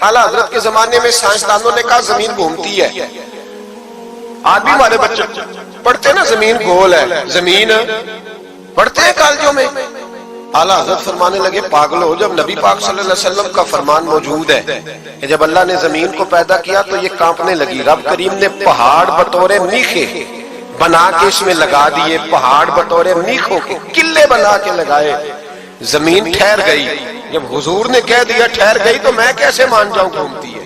اعلیٰ حضرت کے زمانے میں سائنسدانوں نے کہا زمین گھومتی ہے. آج بھی ہمارے بچے پڑھتے ہیں نا زمین گول ہے، زمین پڑھتے ہیں کالجوں میں. اعلیٰ حضرت فرمانے لگے پاگلو، جب نبی پاک صلی اللہ علیہ وسلم کا فرمان موجود ہے کہ جب اللہ نے زمین کو پیدا کیا تو یہ کانپنے لگی. رب کریم نے پہاڑ بطور میخے بنا کے اس میں لگا دیے، پہاڑ بطور میخوں کے قلعے بنا کے لگائے. زمین ٹھہر گئی. جب حضور نے کہہ دیا ٹھہر گئی تو میں کیسے مان جاؤں گھومتی ہے؟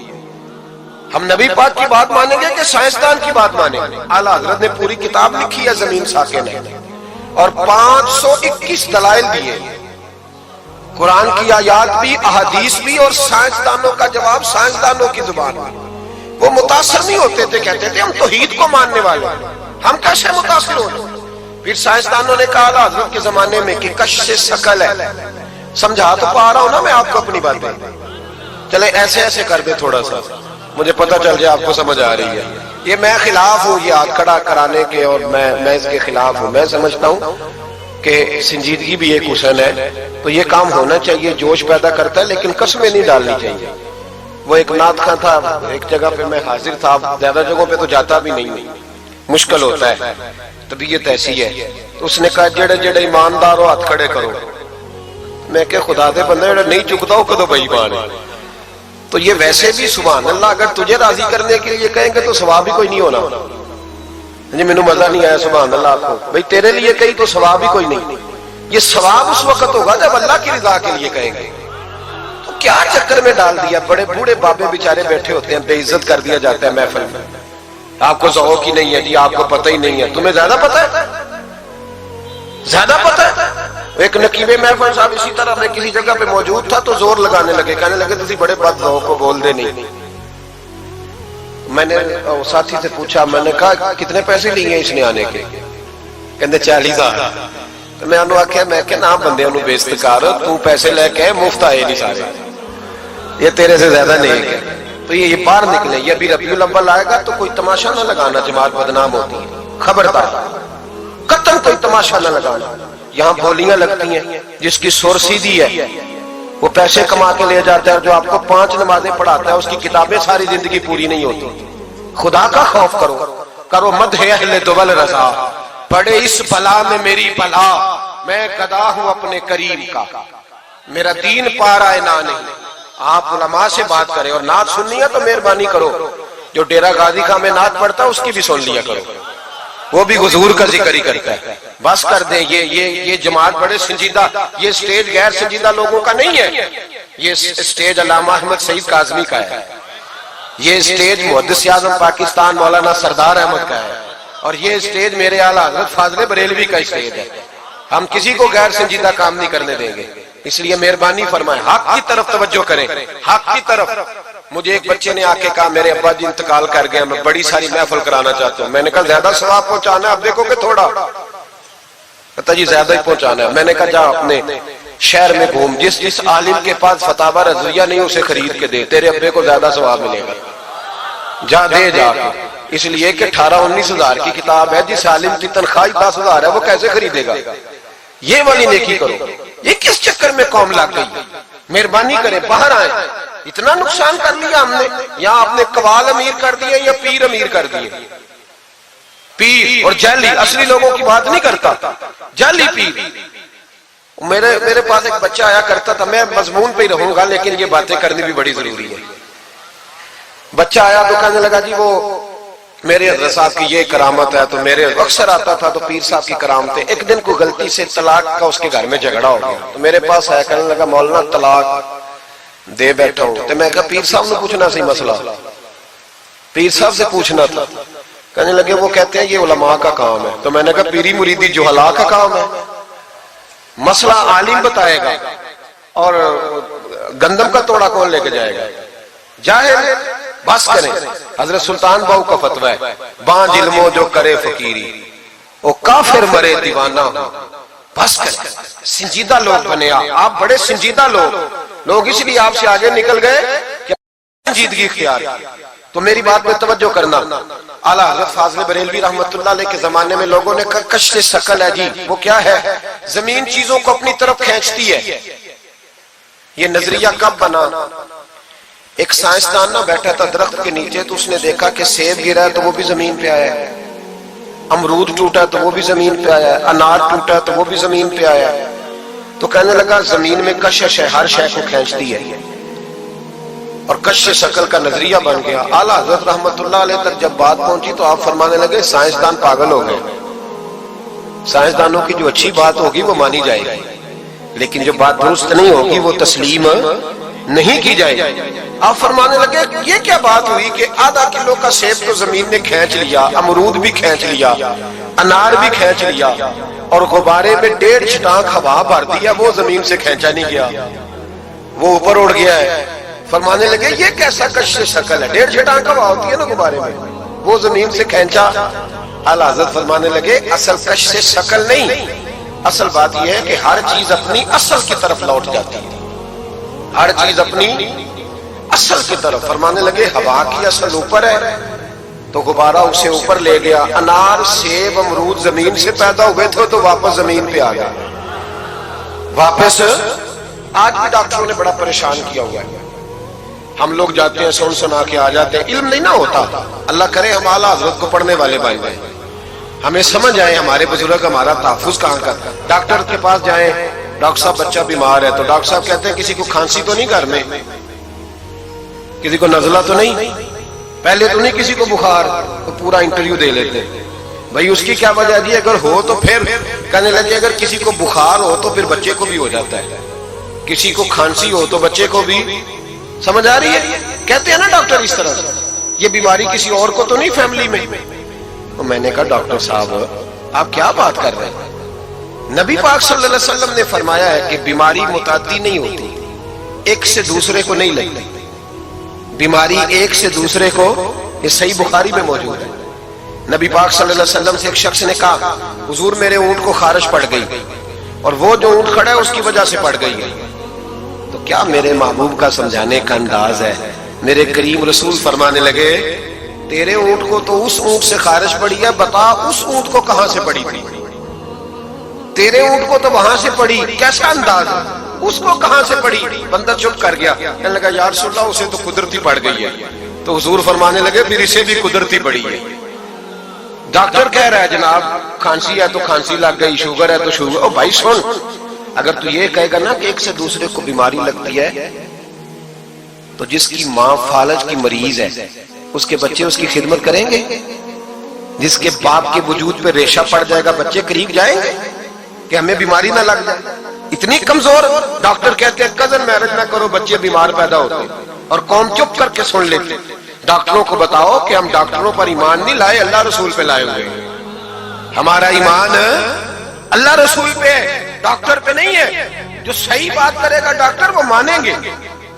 ہم نبی پاک کی بات مانیں گے کہ سائنسدان کی بات مانیں گے؟ اعلیٰ حضرت نے پوری کتاب لکھی ہے زمین ساکن ہے اور 521 دلائل دیے. قرآن کی آیات بھی، احادیث بھی، اور سائنسدانوں کا جواب سائنسدانوں کی زبان میں. وہ متاثر نہیں ہوتے تھے، کہتے تھے ہم توحید کو ماننے والے، ہم کیسے متاثر ہو؟ پھر سائنسدانوں نے کہا اعلیٰ حضرت کے زمانے میں کہ کش سے ثقل ہے. سمجھا تو پا رہا ہوں نا میں آپ کو اپنی باتیں. چلے ایسے ایسے کر دے تھوڑا سا، مجھے پتہ چل جائے آپ کو سمجھ آ رہی ہے. یہ میں خلاف ہوں یہ ہاتھ کھڑا کرانے کے، اور میں اس کے خلاف ہوں. میں سمجھتا ہوں کہ سنجیدگی بھی ایک حسن ہے، تو یہ کام ہونا چاہیے، جوش پیدا کرتا ہے، لیکن قسمیں نہیں ڈالنی چاہیے. وہ ایک نعت خواں تھا، ایک جگہ پہ میں حاضر تھا، زیادہ جگہوں پہ تو جاتا بھی نہیں، مشکل ہوتا ہے، طبیعت ایسی ہے. تو اس نے کہا جڑے جڑے ایماندار ہو ہاتھ کھڑے کرو. میں کہ خدا دے بندے جڑا نہیں چکتا ہو کدو بے ایمان ہے. تو یہ ویسے بھی سبحان اللہ اگر تجھے راضی کرنے کے لیے کہیں گے تو ثواب ہی کوئی نہیں ہونا. جی مینوں مزہ نہیں آیا سبحان اللہ آپ کو، بھئی تیرے لیے کہیں تو ثواب ہی کوئی نہیں. یہ ثواب اس وقت ہوگا جب اللہ کی رضا کے لیے کہیں گے. تو کیا چکر میں ڈال دیا، بڑے بوڑھے بابے بیچارے بیٹھے ہوتے ہیں، بے عزت کر دیا جاتا ہے محفل میں. آپ کو ذوق ہی نہیں ہے جی، آپ کو پتہ ہی نہیں ہے. تمہیں زیادہ پتہ ہے، زیادہ پتہ ہے. ایک نقیب محفل صاحب اسی طرح میں کسی جگہ پہ موجود تھا تو زور لگانے لگے، کہنے لگے تسی بڑے بد ذوق کو بول دے نہیں. میں نے ساتھی سے پوچھا، میں نے کہا کتنے پیسے لیے اس نے آنے کے؟ کہنے 40,000. میں انہوں آکھیا میں کہ نام بندے انہوں بے استقار تو پیسے لے کے مفت آئے نہیں سارے، یہ تیرے سے زیادہ نہیں ہے. تو یہ باہر نکلے. یہ ابھی ربیع الاول آئے گا تو کوئی تماشا نہ لگانا، جماعت بدنام ہوتی ہے، خبردار قطعاً کوئی تماشا نہ لگانا. یہاں بولیاں لگتی ہیں، جس کی سر سیدھی ہے وہ پیسے کما کے لے جاتا ہے، جو آپ کو 5 نمازیں پڑھاتا ہے اس کی کتابیں ساری زندگی پوری نہیں ہوتی. خدا کا خوف کرو، کرو مدح اہل دول رضا، پڑے اس بلا میں میری بلا، میں گدا ہوں اپنے کریم کا، میرا دین پارا نہ نہیں. آپ علماء سے بات کریں، اور نعت سننی ہے تو مہربانی کرو، جو ڈیرہ غازی خان میں نعت پڑھتا ہے اس کی بھی سن لیا کرو، وہ بھی حضور کا ذکر ہی کرتا ہے. بس کر دیں. یہ جماعت بڑے سنجیدہ، یہ سٹیج غیر سنجیدہ لوگوں کا نہیں ہے، یہ سٹیج علامہ احمد سعید کاظمی کا ہے، یہ سٹیج محدث اعظم پاکستان مولانا سردار احمد کا ہے، اور یہ سٹیج میرے اعلیٰ حضرت فاضل بریلوی کا سٹیج ہے. ہم کسی کو غیر سنجیدہ کام نہیں کرنے دیں گے. اس لیے مہربانی فرمائیں، حق کی طرف توجہ کریں، حق کی طرف. مجھے ایک بچے نے آ کے کہا میرے ابا جی انتقال کر گئے، میں بڑی ساری محفل کرانا چاہتا ہوں. میں نے کہا زیادہ ثواب پہنچانا ہے، اب دیکھو کہ تھوڑا. کہتا جی زیادہ ہی پہنچانا ہے. میں نے کہا جا اپنے شہر میں گھوم، جس عالم کے پاس فتاوی رضویہ نہیں اسے خرید کے دے، تیرے ابے کو زیادہ ثواب ملے گا. جا دے جا کے. اس لیے کہ 18-19 ہزار کی کتاب ہے، جس عالم کی تنخواہ 10,000 ہے وہ کیسے خریدے گا؟ یہ والی نیکی کرو. یہ کس چکر میں قوم لگ گئی؟ مہربانی کریں باہر آئیں. اتنا نقصان کر لیا ہم نے، یا آپ نے قوال امیر کر دیے یا پیر امیر کر دیے. پیر اور جعلی، اصلی لوگوں کی بات نہیں کرتا، جعلی پیر. میرے پاس ایک بچہ آیا کرتا تھا، میں مضمون پہ ہی رہوں گا لیکن یہ باتیں کرنی بھی بڑی ضروری ہے. بچہ آیا تو کہنے لگا جی وہ میرے حضرت صاحب کی یہ کرامت ہے. تو میرے اکثر آتا تھا تو پیر صاحب کی کرامت ہے. ایک دن کو غلطی سے طلاق کا اس کے گھر میں جھگڑا ہو گیا، تو میرے پاس آیا کہنے لگا مولانا طلاق دے بیٹھا ہوں. تو میں کہا پیر صاحب نے پوچھنا سی مسئلہ، پیر صاحب سے پوچھنا تھا. کہنے لگے وہ کہتے ہیں یہ علماء کا کام ہے. تو میں نے کہا پیری مریدی جہلاء کا کام ہے، مسئلہ عالم بتائے گا، اور گندم کا توڑا کون لے کے جائے گا؟ جاہل. بس کریں. حضرت سلطان باؤ کا فتویٰ ہے، بانج علمو جو کرے فقیری وہ کافر مرے دیوانہ ہو. بس کریں. سنجیدہ لوگ بنے آپ، بڑے سنجیدہ لوگ اس لیے آپ سے آگے نکل گئے کہ سنجیدگی اختیار. تو میری بات میں توجہ کرنا. اعلیٰ حضرت فاضل بریلوی رحمت اللہ علیہ کے زمانے میں لوگوں نے کہا کش سے ثقل ہے جی. وہ کیا ہے؟ زمین چیزوں کو اپنی طرف کھینچتی ہے. یہ نظریہ کب بنا؟ ایک سائنسدان نہ بیٹھا تھا درخت کے نیچے، تو اس نے دیکھا کہ سیب گرا ہے تو وہ بھی زمین پہ آیا ہے، امرود ٹوٹا تو وہ بھی زمین پہ آیا ہے، انار ٹوٹا تو وہ بھی زمین پہ آیا ہے۔ تو کہنے لگا زمین میں کشش ہے، ہر شے کو کھینچتی ہے، اور کش شکل کا نظریہ بن گیا۔ اعلیٰ حضرت رحمت اللہ علیہ تک جب بات پہنچی تو آپ فرمانے لگے سائنسدان پاگل ہو گئے، سائنسدانوں کی جو اچھی بات ہوگی وہ مانی جائے گی، لیکن جو بات درست نہیں ہوگی وہ تسلیم نہیں کی جائے گی۔ آپ فرمانے لگے یہ کیا بات ہوئی کہ آدھا کلو کا سیب تو زمین نے کھینچ لیا، امرود بھی کھینچ لیا، انار بھی کھینچ لیا، اور غبارے میں 1.5 چھٹانک ہوا بھر دیا، وہ زمین سے کھینچا نہیں گیا، وہ اوپر اڑ گیا ہے۔ فرمانے لگے یہ کیسا کش شکل ہے، 1.5 چھٹانک ہوا ہوتی ہے نا غبارے میں، وہ زمین سے کھینچا۔ اعلیٰ حضرت فرمانے لگے اصل کش سے شکل نہیں، اصل بات یہ ہے کہ ہر چیز اپنی اصل کی طرف لوٹ جاتی ہے، ہر چیز اپنی اصل کی طرف۔ فرمانے لگے ہوا کی اصل اوپر ہے تو غبارہ اسے اوپر لے گیا، انار سیب امرود زمین سے پیدا ہوئے تھے تو واپس زمین پہ آ گئے، واپس۔ آج بھی ڈاکٹروں نے بڑا پریشان کیا ہوا ہے، ہم لوگ جاتے ہیں سن سنا کے آ جاتے ہیں، علم نہیں نہ ہوتا۔ اللہ کرے ہم اعلیٰ حضرت کو پڑھنے والے بن جائیں، ہمیں سمجھ آئے ہمارے بزرگ ہمارا تحفظ کہاں کا۔ ڈاکٹر کے پاس جائیں، ڈاکٹر صاحب بچہ بیمار ہے تو ڈاکٹر صاحب کہتے ہیں کسی کو کھانسی تو نہیں گھر میں، کسی کو نزلہ تو نہیں، پہلے تو نہیں کسی کو بخار، تو پورا انٹرویو دے لیتے ہیں بھائی اس کی کیا وجہ دی، اگر ہو تو پھر کہنے لگے اگر کسی کو بخار ہو تو پھر بچے کو بھی ہو جاتا ہے، کسی کو کھانسی ہو تو بچے کو بھی۔ سمجھ آ رہی ہے؟ کہتے ہیں نا ڈاکٹر اس طرح سے، یہ بیماری کسی اور کو تو نہیں فیملی میں۔ تو میں نے کہا ڈاکٹر صاحب آپ کیا بات کر رہے ہیں، نبی پاک صلی اللہ علیہ وسلم نے فرمایا ہے کہ بیماری متعدی نہیں ہوتی، ایک سے دوسرے کو نہیں لگتی، بیماری ایک سے دوسرے کو، یہ صحیح بخاری میں موجود ہے۔ نبی پاک صلی اللہ علیہ وسلم سے ایک شخص نے کہا حضور میرے اونٹ کو خارش پڑ گئی، اور وہ جو اونٹ کھڑا ہے اس کی وجہ سے پڑ گئی ہے۔ تو کیا میرے محبوب کا سمجھانے کا انداز ہے، میرے کریم رسول فرمانے لگے تیرے اونٹ کو تو اس اونٹ سے خارش پڑی ہے، بتا اس اونٹ کو کہاں سے پڑی تھی، تیرے اونٹ کو تو وہاں سے پڑی، کیسا انداز ہے، اس کو کہاں سے پڑی؟ بندہ چپ کر گیا، کہنے لگا یا رسول اللہ اسے تو قدرتی پڑ گئی ہے۔ تو حضور فرمانے لگے پھر اسے بھی قدرتی پڑی ہے۔ ڈاکٹر کہہ رہا ہے جناب کھانسی ہے تو کھانسی لگ گئی، شوگر ہے تو شوگر۔ او بھائی سن، اگر تو یہ کہے گا نا کہ ایک سے دوسرے کو بیماری لگتی ہے، تو جس کی ماں فالج کی مریض ہے اس کے بچے اس کی خدمت کریں گے؟ جس کے باپ کے وجود پہ ریشہ پڑ جائے گا بچے قریب جائیں گے کہ ہمیں بیماری نہ لگ جائے؟ اتنی کمزور۔ ڈاکٹر کہتے ہیں کزن میرج نہ کرو بچے بیمار پیدا ہوتے، اور قوم چپ کر کے سن لیتے۔ ڈاکٹروں کو بتاؤ کہ ہم ڈاکٹروں پر ایمان نہیں لائے، اللہ رسول پہ لائے ہوئے، ہمارا ایمان اللہ رسول پہ ہے، ڈاکٹر پہ نہیں ہے۔ جو صحیح بات کرے گا ڈاکٹر وہ مانیں گے،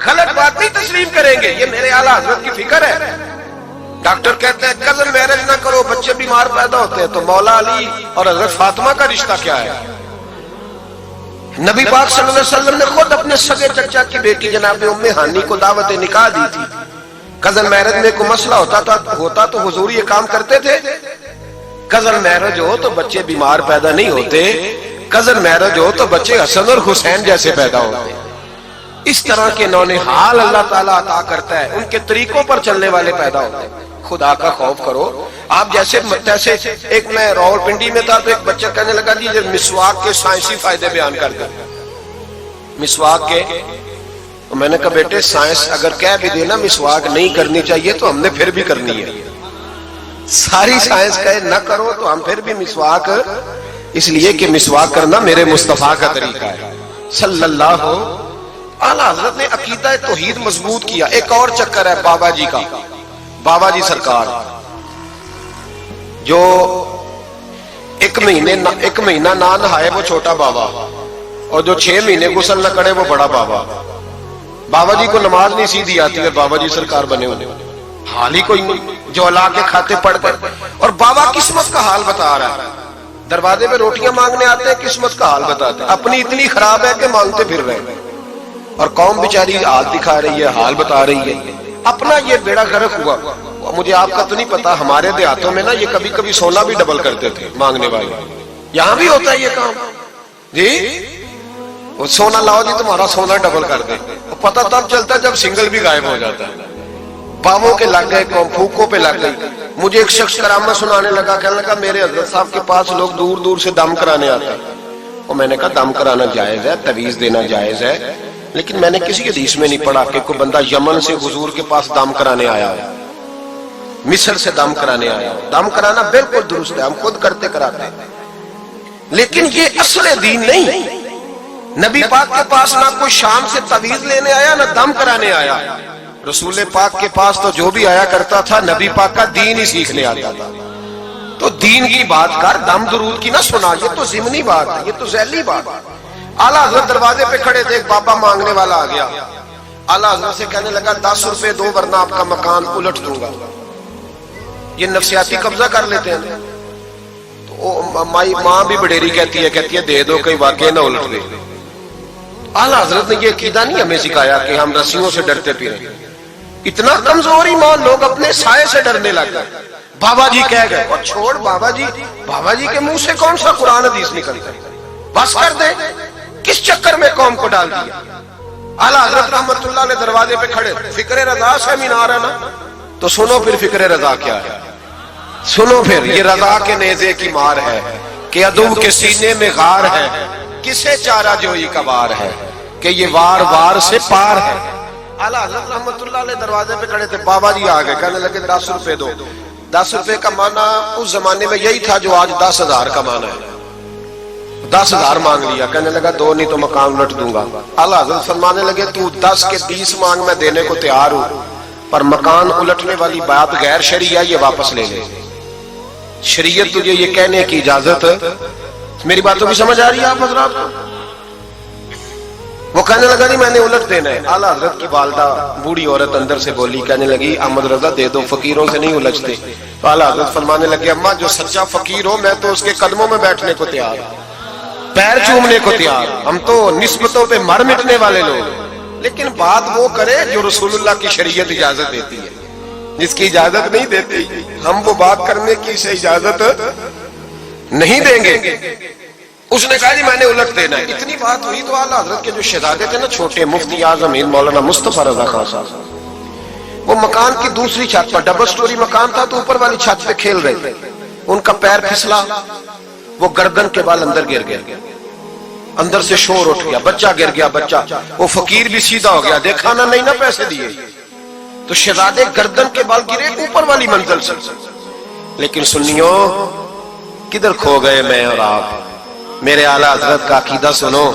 غلط بات نہیں تسلیم کریں گے، یہ میرے اعلیٰ حضرت کی فکر ہے۔ ڈاکٹر کہتے ہیں کزن میرج نہ کرو بچے بیمار پیدا ہوتے ہیں، تو مولا علی اور حضرت فاطمہ کا رشتہ کیا ہے؟ نبی پاک صلی اللہ علیہ وسلم نے خود اپنے سگے چچا کی بیٹی جناب ام ہانی کو دعوت نکاح دی تھی۔ کزن میرج میں کوئی مسئلہ ہوتا تو حضور یہ کام کرتے تھے؟ کزن میرج ہو تو بچے بیمار پیدا نہیں ہوتے، کزن میرج ہو تو بچے حسن اور حسین جیسے پیدا ہوتے۔ اس طرح کے نونہال اللہ تعالیٰ عطا کرتا ہے، ان کے طریقوں پر چلنے والے پیدا ہوتے ہیں۔ خدا کا خوف کرو۔ آپ جیسے ایک میں راول پنڈی میں تھا تو ایک بچہ کہنے لگا جی مسواک کے سائنسی فائدے بیان کر دیں، مسواک کے۔ تو میں نے کہا بیٹے سائنس اگر کہہ بھی دینا مسواک نہیں کرنی چاہیے تو ہم نے پھر بھی کرنی ہے، ساری سائنس کہے نہ کرو تو ہم پھر بھی مسواک، اس لیے کہ مسواک کرنا میرے مصطفیٰ کا طریقہ ہے صلی اللہ۔ اعلیٰ حضرت نے عقیدہ توحید مضبوط کیا۔ ایک اور چکر ہے بابا جی کا، بابا جی سرکار جو ایک مہینہ نہ نہائے وہ چھوٹا بابا، اور جو 6 مہینے غسل نہ کرے وہ بڑا بابا۔ بابا جی کو نماز نہیں سیدھی آتی اور بابا جی سرکار بنے ہونے، حال ہی کوئی جو اللہ کے کھاتے پڑھ کر، اور بابا قسمت کا حال بتا رہا ہے، دروازے پہ روٹیاں مانگنے آتے ہیں، قسمت کا حال بتاتے ہیں، اپنی اتنی خراب ہے کہ مانگتے پھر رہے ہیں، اور قوم بیچاری حال دکھا رہی ہے، حال بتا رہی ہے، اپنا یہ بیڑا غرق ہوا۔ مجھے آپ کا تو نہیں پتا، ہمارے دیہاتوں میں نا یہ کبھی کبھی سونا بھی ڈبل کرتے تھے مانگنے والے، یہاں بھی ہوتا ہے یہ کام جی۔ وہ سونا لاؤ جی تمہارا سونا ڈبل کر دے. پتہ تب چلتا ہے جب سنگل بھی غائب ہو جاتا ہے. باووں کے لگ گئے, پھوکوں پہ لگ گئی. مجھے ایک شخص کرامت سنانے لگا, کہنے لگا میرے حضرت صاحب کے پاس لوگ دور دور سے دم کرانے آتے ہیں. اور میں نے کہا دم کرانا جائز ہے, تعویذ دینا جائز ہے, لیکن میں نے کسی حدیث میں نہیں پڑھا کہ کوئی بندہ یمن سے حضور کے پاس دم کرانے آیا ہے, مصر سے دم کرانے آیا. دم کرانا بالکل درست ہے, ہم خود کرتے کراتے ہیں, لیکن یہ اصل دین نہیں. نبی پاک کے پاس نہ کوئی شام سے تعویذ لینے آیا نہ دم کرانے آیا. رسول پاک کے پاس تو جو بھی آیا کرتا تھا نبی پاک کا دین ہی سیکھنے آتا تھا. تو دین کی بات کر, دم درود کی نہ سنا, یہ تو ضمنی بات ہے, یہ تو ذیلی بات ہے. اعلیٰ حضرت دروازے پہ کھڑے تھے, ایک بابا مانگنے والا آ گیا. اعلیٰ حضرت سے کہنے لگا 10 روپے دو ورنہ آپ کا مکان الٹ دوں گا. یہ نفسیاتی قبضہ کر لیتے ہیں. تو ماں بھی بڑیری کہتی ہے دے دو کہیں واقعی نہ الٹ دے. اعلیٰ حضرت نے یہ عقیدہ نہیں ہمیں سکھایا کہ ہم رسیوں سے ڈرتے پھریں. اتنا کمزور ایمان, لوگ اپنے سائے سے ڈرنے لگ گئے. بابا جی کہہ گئے, اور چھوڑ بابا جی کے منہ سے کون سا قرآن حدیث نکلتا ہے, بس کر دے. کس چکر میں قوم کو ڈال دیا. اعلیٰ حضرت رحمت اللہ علیہ دروازے پہ کھڑے, فکر رضا سے مینار ہے نا, تو سنو پھر فکر رضا کیا ہے. سنو پھر, یہ رضا کے نیزے کی مار ہے کہ عدو کے سینے میں غار ہے, کسے چارہ جوئی کا وار ہے کہ یہ وار وار سے پار ہے. اعلیٰ حضرت رحمت اللہ علیہ دروازے پہ کھڑے تھے, بابا جی آ گئے, کہنے لگے 10 روپے دو. 10 روپے کا معنی اس زمانے میں یہی تھا جو آج 10,000 کا معنی ہے. 10,000 مانگ لیا, کہنے لگا دو نہیں تو مکان الٹ دوں گا. اعلیٰ حضرت فرمانے لگے تو 10 کے 20 مانگ, میں دینے کو تیار ہوں, پر مکان الٹنے والی بات غیر شرعی ہے, یہ واپس لے لے. شریعت تجھے یہ کہنے کی اجازت, میری باتوں بھی سمجھ آ رہی ہے آپ حضرات کو؟ وہ کہنے لگا نہیں میں نے الٹ دینا ہے. اعلیٰ حضرت کی والدہ بوڑھی عورت اندر سے بولی, کہنے لگی احمد رضا دے دو, فقیروں سے نہیں الجھتے. تو اعلیٰ حضرت فرمانے لگے اماں جو سچا فقیر ہو میں تو اس کے قدموں میں بیٹھنے کو تیار, پیر چومنے کو تیار. ہم تو نسبتوں پہ مر مٹنے والے لوگ, لیکن بات وہ کرے جو رسول اللہ کی شریعت اجازت دیتی ہے. جس کی اجازت نہیں دیتی ہم وہ بات کرنے کی سے اجازت نہیں دیں گے. اس نے کہا جی میں نے الٹ دینا ہے. اتنی بات ہوئی تو اعلیٰ حضرت کے جو شہزادے تھے نا چھوٹے, مفتی اعظم ہند مولانا مصطفیٰ رضا خان صاحب, وہ مکان کی دوسری چھت پر, ڈبل سٹوری مکان تھا تو اوپر والی چھت پہ کھیل رہے تھے. ان کا پیر پھسلا, وہ گردن کے بال اندر گر گیا, اندر سے شور اٹھ گیا, بچہ گر گیا. بچہ وہ فقیر بھی سیدھا ہو گیا, دیکھا نہ نہیں نہ پیسے دیے. تو شہزادے گردن کے بال گرے اوپر والی منزل سے. لیکن سنیو کدھر کھو گئے میں اور آپ. میرے اعلیٰ حضرت کا عقیدہ سنو,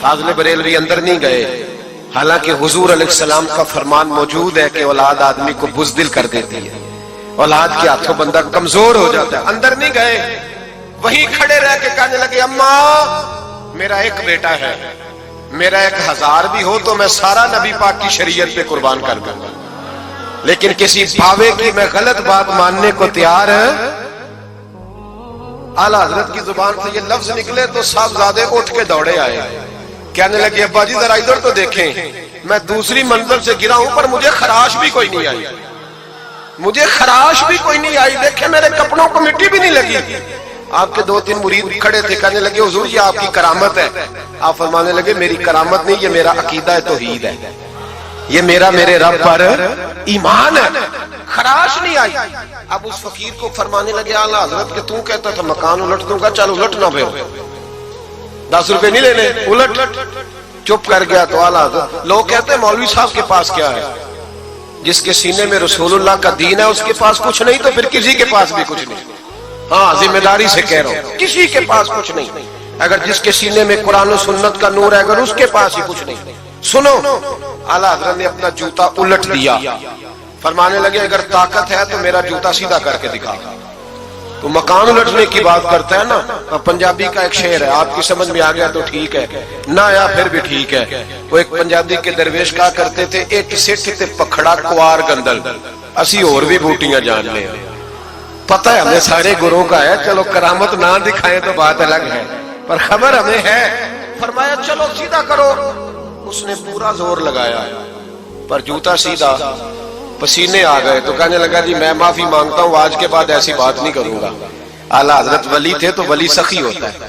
فاضل بریلوی اندر نہیں گئے, حالانکہ حضور علیہ السلام کا فرمان موجود ہے کہ اولاد آدمی کو بزدل کر دیتی ہے, اولاد کے ہاتھوں بندہ کمزور ہو جاتا ہے. اندر نہیں گئے, وہیں کھڑے رہ کے کہنے لگے اماں میرا ایک بیٹا ہے, میرا 1000 بھی ہو تو میں سارا نبی پاک کی شریعت پہ قربان کر دوں گا, لیکن کسی باوے کی میں غلط بات ماننے کو تیار ہے. اعلیٰ حضرت کی زبان سے یہ لفظ نکلے تو صاحبزادے اٹھ کے دوڑے آئے, کہنے لگے ابا جی ذرا ادھر تو دیکھیں, میں دوسری منزل سے گرا ہوں پر مجھے خراش بھی کوئی نہیں آئی, مجھے خراش بھی کوئی نہیں آئی. دیکھیں میرے کپڑوں کو مٹی بھی نہیں لگی. آپ کے 2-3 مرید کھڑے تھے, کہنے لگے حضور یہ آپ کی کرامت ہے. آپ فرمانے لگے میری کرامت نہیں, یہ میرا عقیدہ توحید ہے, یہ میرے رب پر ایمان ہے, خراش نہیں آئی. اب اس فقیر کو فرمانے لگے اعلیٰ حضرت کہ تو کہتا تھا مکان الٹ دوں گا, چل الٹ نہ پھر, 10 روپے نہیں لینے, الٹ. چپ کر گیا. تو اعلیٰ حضرت, لوگ کہتے ہیں مولوی صاحب کے پاس کیا ہے, جس کے سینے میں رسول اللہ کا دین ہے اس کے پاس کچھ نہیں تو پھر کسی کے پاس بھی کچھ نہیں. ہاں ذمہ داری سے کہہ رہا ہوں, کسی کے پاس کچھ نہیں. اگر جس کے سینے میں قرآن و سنت کا نور ہے اگر اس کے پاس ہی کچھ نہیں. سنو, اعلیٰ حضرت نے اپنا جوتا الٹ دیا, فرمانے لگے اگر طاقت ہے تو میرا جوتا سیدھا کر کے دکھا. تو مکان الٹنے کی بات کرتا ہے نا, پنجابی کا ایک شعر ہے, آپ کی سمجھ میں آ گیا تو ٹھیک ہے, نہ آیا پھر بھی ٹھیک ہے. وہ ایک پنجابی کے درویش کہا کرتے تھے, ایک سٹھ تے پکھڑا کوار گندل, اسی اور بھی بوٹیاں جان لیں. پتہ ہے ہمیں سارے گروہ کا ہے, چلو کرامت نہ دکھائیں تو بات الگ ہے, پر خبر ہمیں ہے. فرمایا چلو سیدھا کرو. اس نے پورا زور لگایا پر جوتا سیدھا, پسینے آ گئے. تو کہنے لگا جی میں معافی مانگتا ہوں, آج کے بعد ایسی بات نہیں کروں گا. اعلیٰ حضرت ولی تھے تو ولی سخی ہوتا ہے,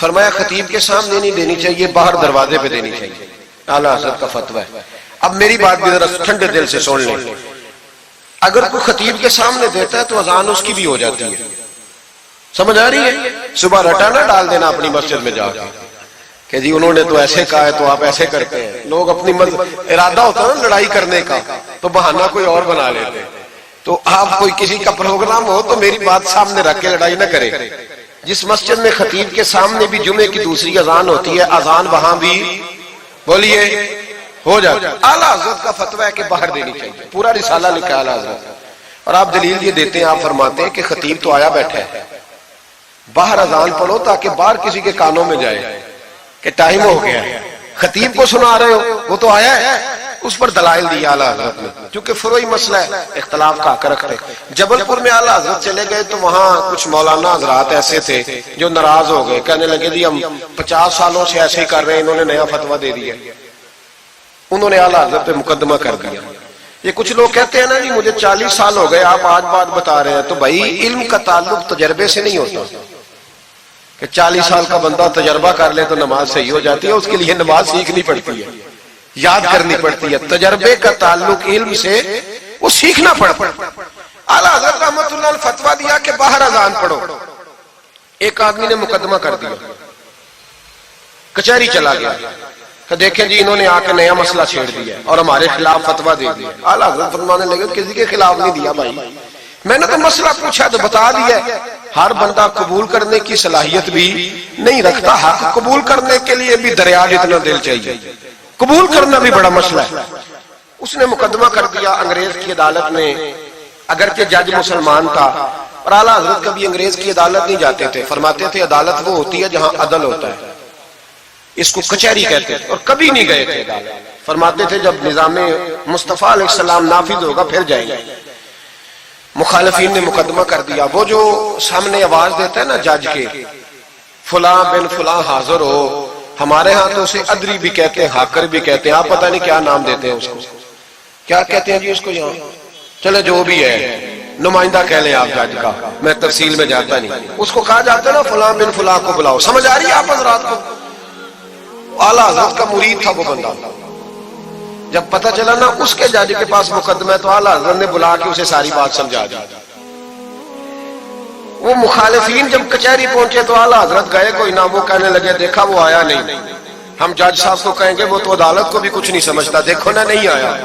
فرمایا خطیب کے سامنے نہیں دینی چاہیے، باہر دروازے پہ دینی چاہیے، اعلیٰ حضرت کا فتویٰ ہے۔ اب میری بات بھی ذرا ٹھنڈے دل سے سن لیں، اگر کوئی خطیب کے سامنے دیتا ہے تو اذان اس کی بھی ہو جاتی ہے، سمجھ آ رہی ہے؟ صبح رٹا نہ ڈال دینا اپنی مسجد میں جا کے کہ جی انہوں نے تو ایسے کہا ہے تو آپ ایسے کرتے ہیں۔ لوگ اپنی ارادہ ہوتا ہے نا لڑائی کرنے کا تو بہانہ کوئی اور بنا لیتے ہیں۔ تو آپ کوئی کسی کا پروگرام ہو تو میری بات سامنے رکھ کے لڑائی نہ کرے۔ جس مسجد میں خطیب کے سامنے بھی جمعے کی دوسری اذان ہوتی ہے، اذان وہاں بھی بولیے ہو جاتا ہے۔ اعلیٰ حضرت کا فتویٰ ہے کہ باہر دینی چاہیے، پورا رسالہ لکھا ہے اعلیٰ حضرت، اور آپ دلیل یہ دیتے ہیں، آپ فرماتے ہیں کہ خطیب تو آیا بیٹھا ہے، باہر اذان پڑھو تاکہ باہر کسی کے کانوں میں جائے کہ ٹائم ہو گیا ہے۔ خطیب کو سنا رہے ہو، وہ تو آیا ہے، اس پر دلائل دیا اعلیٰ حضرت نے، کیونکہ فروعی مسئلہ ہے، اختلاف کا حق رکھتے۔ جبل پور میں اعلیٰ حضرت چلے گئے تو وہاں کچھ مولانا حضرات ایسے تھے جو ناراض ہو گئے، کہنے لگے جی ہم 50 سالوں سے ایسے ہی کر رہے ہیں، انہوں نے نیا فتویٰ دے دیا۔ انہوں نے اعلیٰ حضرت پہ مقدمہ کر دیا۔ یہ کچھ لوگ کہتے ہیں نا جی مجھے 40 سال ہو گئے، آپ آج بات بتا رہے ہیں، تو بھائی علم کا تعلق تجربے سے نہیں ہوتا کہ 40 سال کا بندہ تجربہ کر لے تو نماز صحیح ہو جاتی ہے، اس کے لیے نماز سیکھنی پڑتی ہے، یاد کرنی پڑتی ہے۔ تجربے کا تعلق علم سے وہ سیکھنا پڑتا ہے۔ اعلیٰ حضرت رحمۃ اللہ نے فتویٰ دیا کہ باہر اذان پڑھو۔ ایک آدمی نے مقدمہ کر دیا، کچہری چلا گیا کہ دیکھیں جی انہوں نے آ کے نیا مسئلہ چھیڑ دیا اور ہمارے خلاف فتویٰ دے دیا۔ اعلیٰ حضرت فرمانے لگے کسی کے خلاف نہیں دیا بھائی، میں نے تو مسئلہ پوچھا تو بتا دیا ہے۔ ہر بندہ قبول کرنے کی صلاحیت بھی نہیں رکھتا، حق قبول کرنے کے لیے بھی دریا جتنا دل چاہیے، قبول کرنا بھی بڑا مسئلہ ہے۔ اس نے مقدمہ کر دیا انگریز کی عدالت میں، اگرچہ جج مسلمان تھا، اور اعلیٰ حضرت کبھی انگریز کی عدالت نہیں جاتے تھے، فرماتے تھے عدالت وہ ہوتی ہے جہاں عدل ہوتا ہے، اس کو کچہری کہتے تھے، اور کبھی نہیں گئے تھے عدالت۔ فرماتے تھے جب نظام مصطفیٰ علیہ السلام نافذ ہوگا پھر جائیں گے۔ مخالفین نے مقدمہ کر دیا، وہ جو سامنے آواز دیتا ہے نا جج کے، فلاں بن فلاں حاضر ہو، ہمارے ہاں تو اسے ادری بھی کہتے ہیں، ہاکر بھی کہتے ہیں، آپ پتہ نہیں کیا نام دیتے ہیں اس کو، کیا کہتے ہیں جی اس کو یہاں، چلے جو بھی ہے نمائندہ کہہ لیں آپ جج کا، میں تفصیل میں جاتا نہیں، اس کو کہا جاتا ہے نا فلاں بن فلاں کو بلاؤ۔ سمجھ آ رہی ہے آپ حضرات کو؟ اعلیٰ حضرت کا مرید تھا وہ بندہ، جب پتہ چلا نا اس کے جج کے پاس مقدمہ ہے تو اعلیٰ حضرت نے بلا کے اسے ساری بات سمجھا دی۔ وہ مخالفین جب کچہری پہنچے تو اعلیٰ حضرت گئے کوئی نہ، وہ کہنے لگے دیکھا وہ آیا نہیں، ہم جج صاحب کو کہیں گے وہ تو عدالت کو بھی کچھ نہیں سمجھتا، دیکھو نا نہیں آیا،